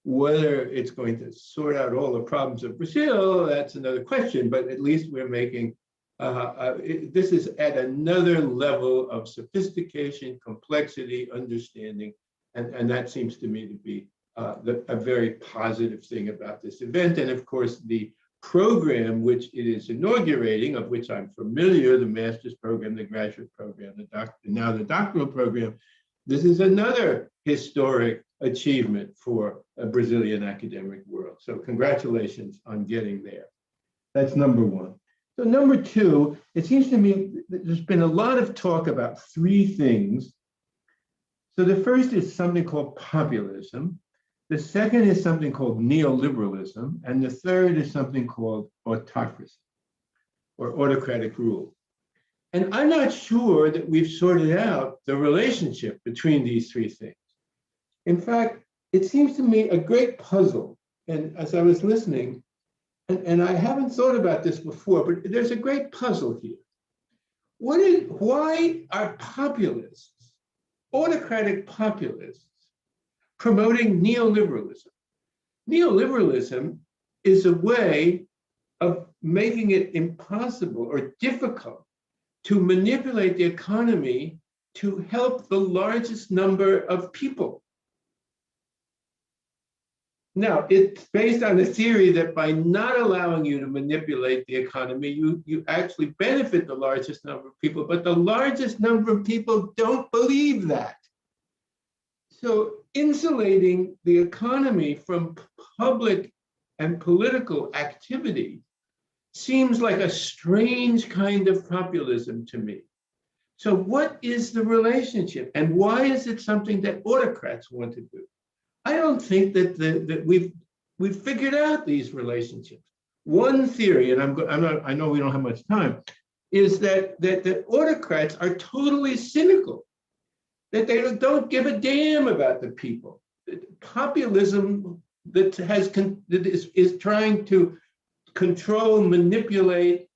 Whether it's going to sort out all the problems of Brazil, that's another question, but at least we're making, this is at another level of sophistication, complexity, understanding, and that seems to me to be a very positive thing about this event. And of course, the program which it is inaugurating, of which I'm familiar, the master's program, the graduate program, now the doctoral program, this is another historic achievement for a Brazilian academic world. So congratulations on getting there. That's number one. So number two, it seems to me that there's been a lot of talk about three things. So the first is something called populism. The second is something called neoliberalism. And the third is something called autocracy or autocratic rule. And I'm not sure that we've sorted out the relationship between these three things. In fact, it seems to me a great puzzle. And as I was listening, and I haven't thought about this before, but there's a great puzzle here. Why are populists, autocratic populists, promoting neoliberalism? neoliberalism is a way of making it impossible or difficult to manipulate the economy to help the largest number of people. Now, it's based on the theory that by not allowing you to manipulate the economy, you actually benefit the largest number of people, but the largest number of people don't believe that. So insulating the economy from public and political activity seems like a strange kind of populism to me. So what is the relationship, and why is it something that autocrats want to do? I don't think that we've figured out these relationships. One theory, and I know we don't have much time, is that autocrats are totally cynical, that they don't give a damn about the people. Populism that is trying to control, manipulate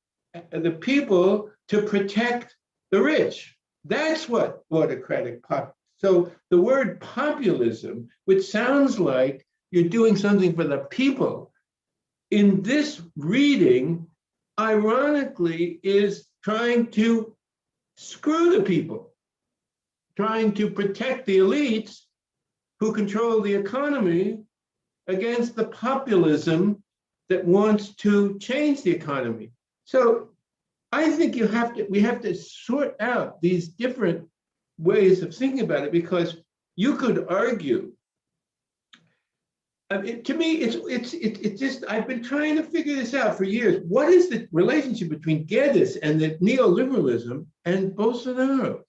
the people to protect the rich. That's what autocratic populism. So the word populism, which sounds like you're doing something for the people, in this reading, ironically, is trying to screw the people, trying to protect the elites who control the economy against the populism that wants to change the economy. So I think we have to sort out these different ways of thinking about it, because you could argue. To me, it's just, I've been trying to figure this out for years. What is the relationship between Guedes and the neoliberalism and Bolsonaro?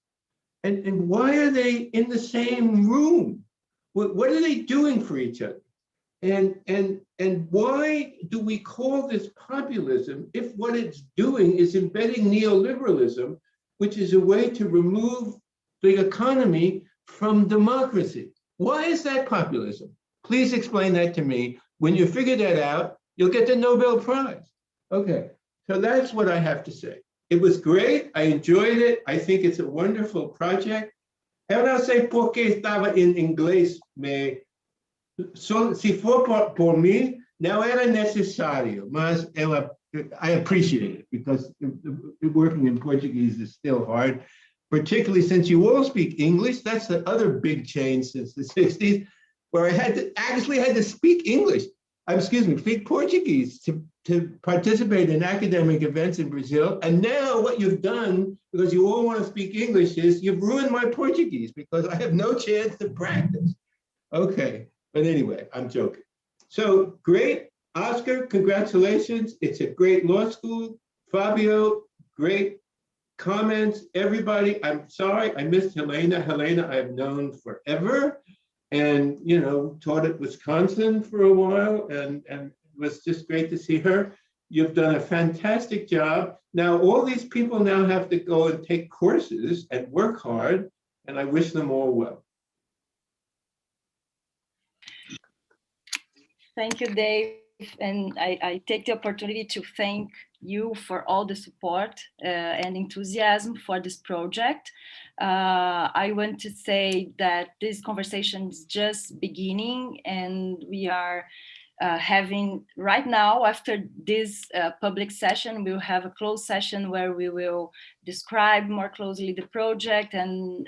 And why are they in the same room? What are they doing for each other? And why do we call this populism if what it's doing is embedding neoliberalism, which is a way to remove the economy from democracy? Why is that populism? Please explain that to me. When you figure that out, you'll get the Nobel Prize. Okay, so that's what I have to say. It was great. I enjoyed it. I think it's a wonderful project. Eu não sei por que estava em inglês, se for por mim, não era necessário, mas I appreciate it, because working in Portuguese is still hard, particularly since you all speak English. That's the other big change since the 60s, where I had to speak English. Speak Portuguese to participate in academic events in Brazil. And now what you've done, because you all want to speak English, is you've ruined my Portuguese because I have no chance to practice. Okay, but anyway, I'm joking. So great, Oscar, congratulations. It's a great law school. Fabio, great comments. Everybody, I'm sorry, I missed Helena. Helena, I've known forever. And, taught at Wisconsin for a while, and it was just great to see her. You've done a fantastic job. Now, all these people now have to go and take courses and work hard, and I wish them all well. Thank you, Dave. And I take the opportunity to thank you for all the support and enthusiasm for this project. I want to say that this conversation is just beginning, and we are having right now, after this public session, we'll have a closed session where we will describe more closely the project and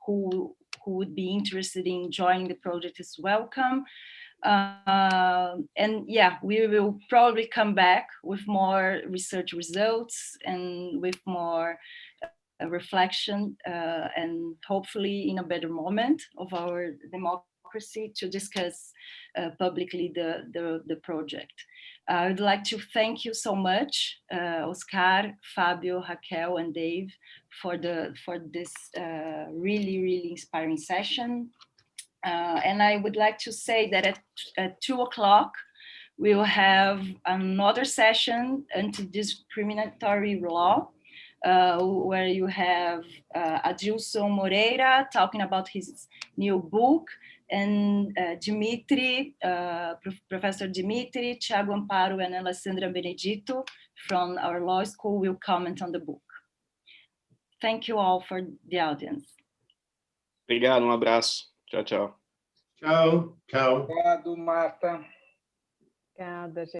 who would be interested in joining the project is welcome. And yeah, we will probably come back with more research results and with more reflection and hopefully in a better moment of our democracy to discuss publicly the project. I would like to thank you so much, Oscar, Fabio, Raquel, and Dave for this really inspiring session. And I would like to say that at 2:00, we will have another session anti-discriminatory law, where you have Adilson Moreira talking about his new book, and Professor Dimitri, Thiago Amparo, and Alessandra Benedito from our law school will comment on the book. Thank you all for the audience. Obrigado, abraço. Tchau, tchau. Ciao. Ciao. Obrigado, Marta. Obrigada, gente.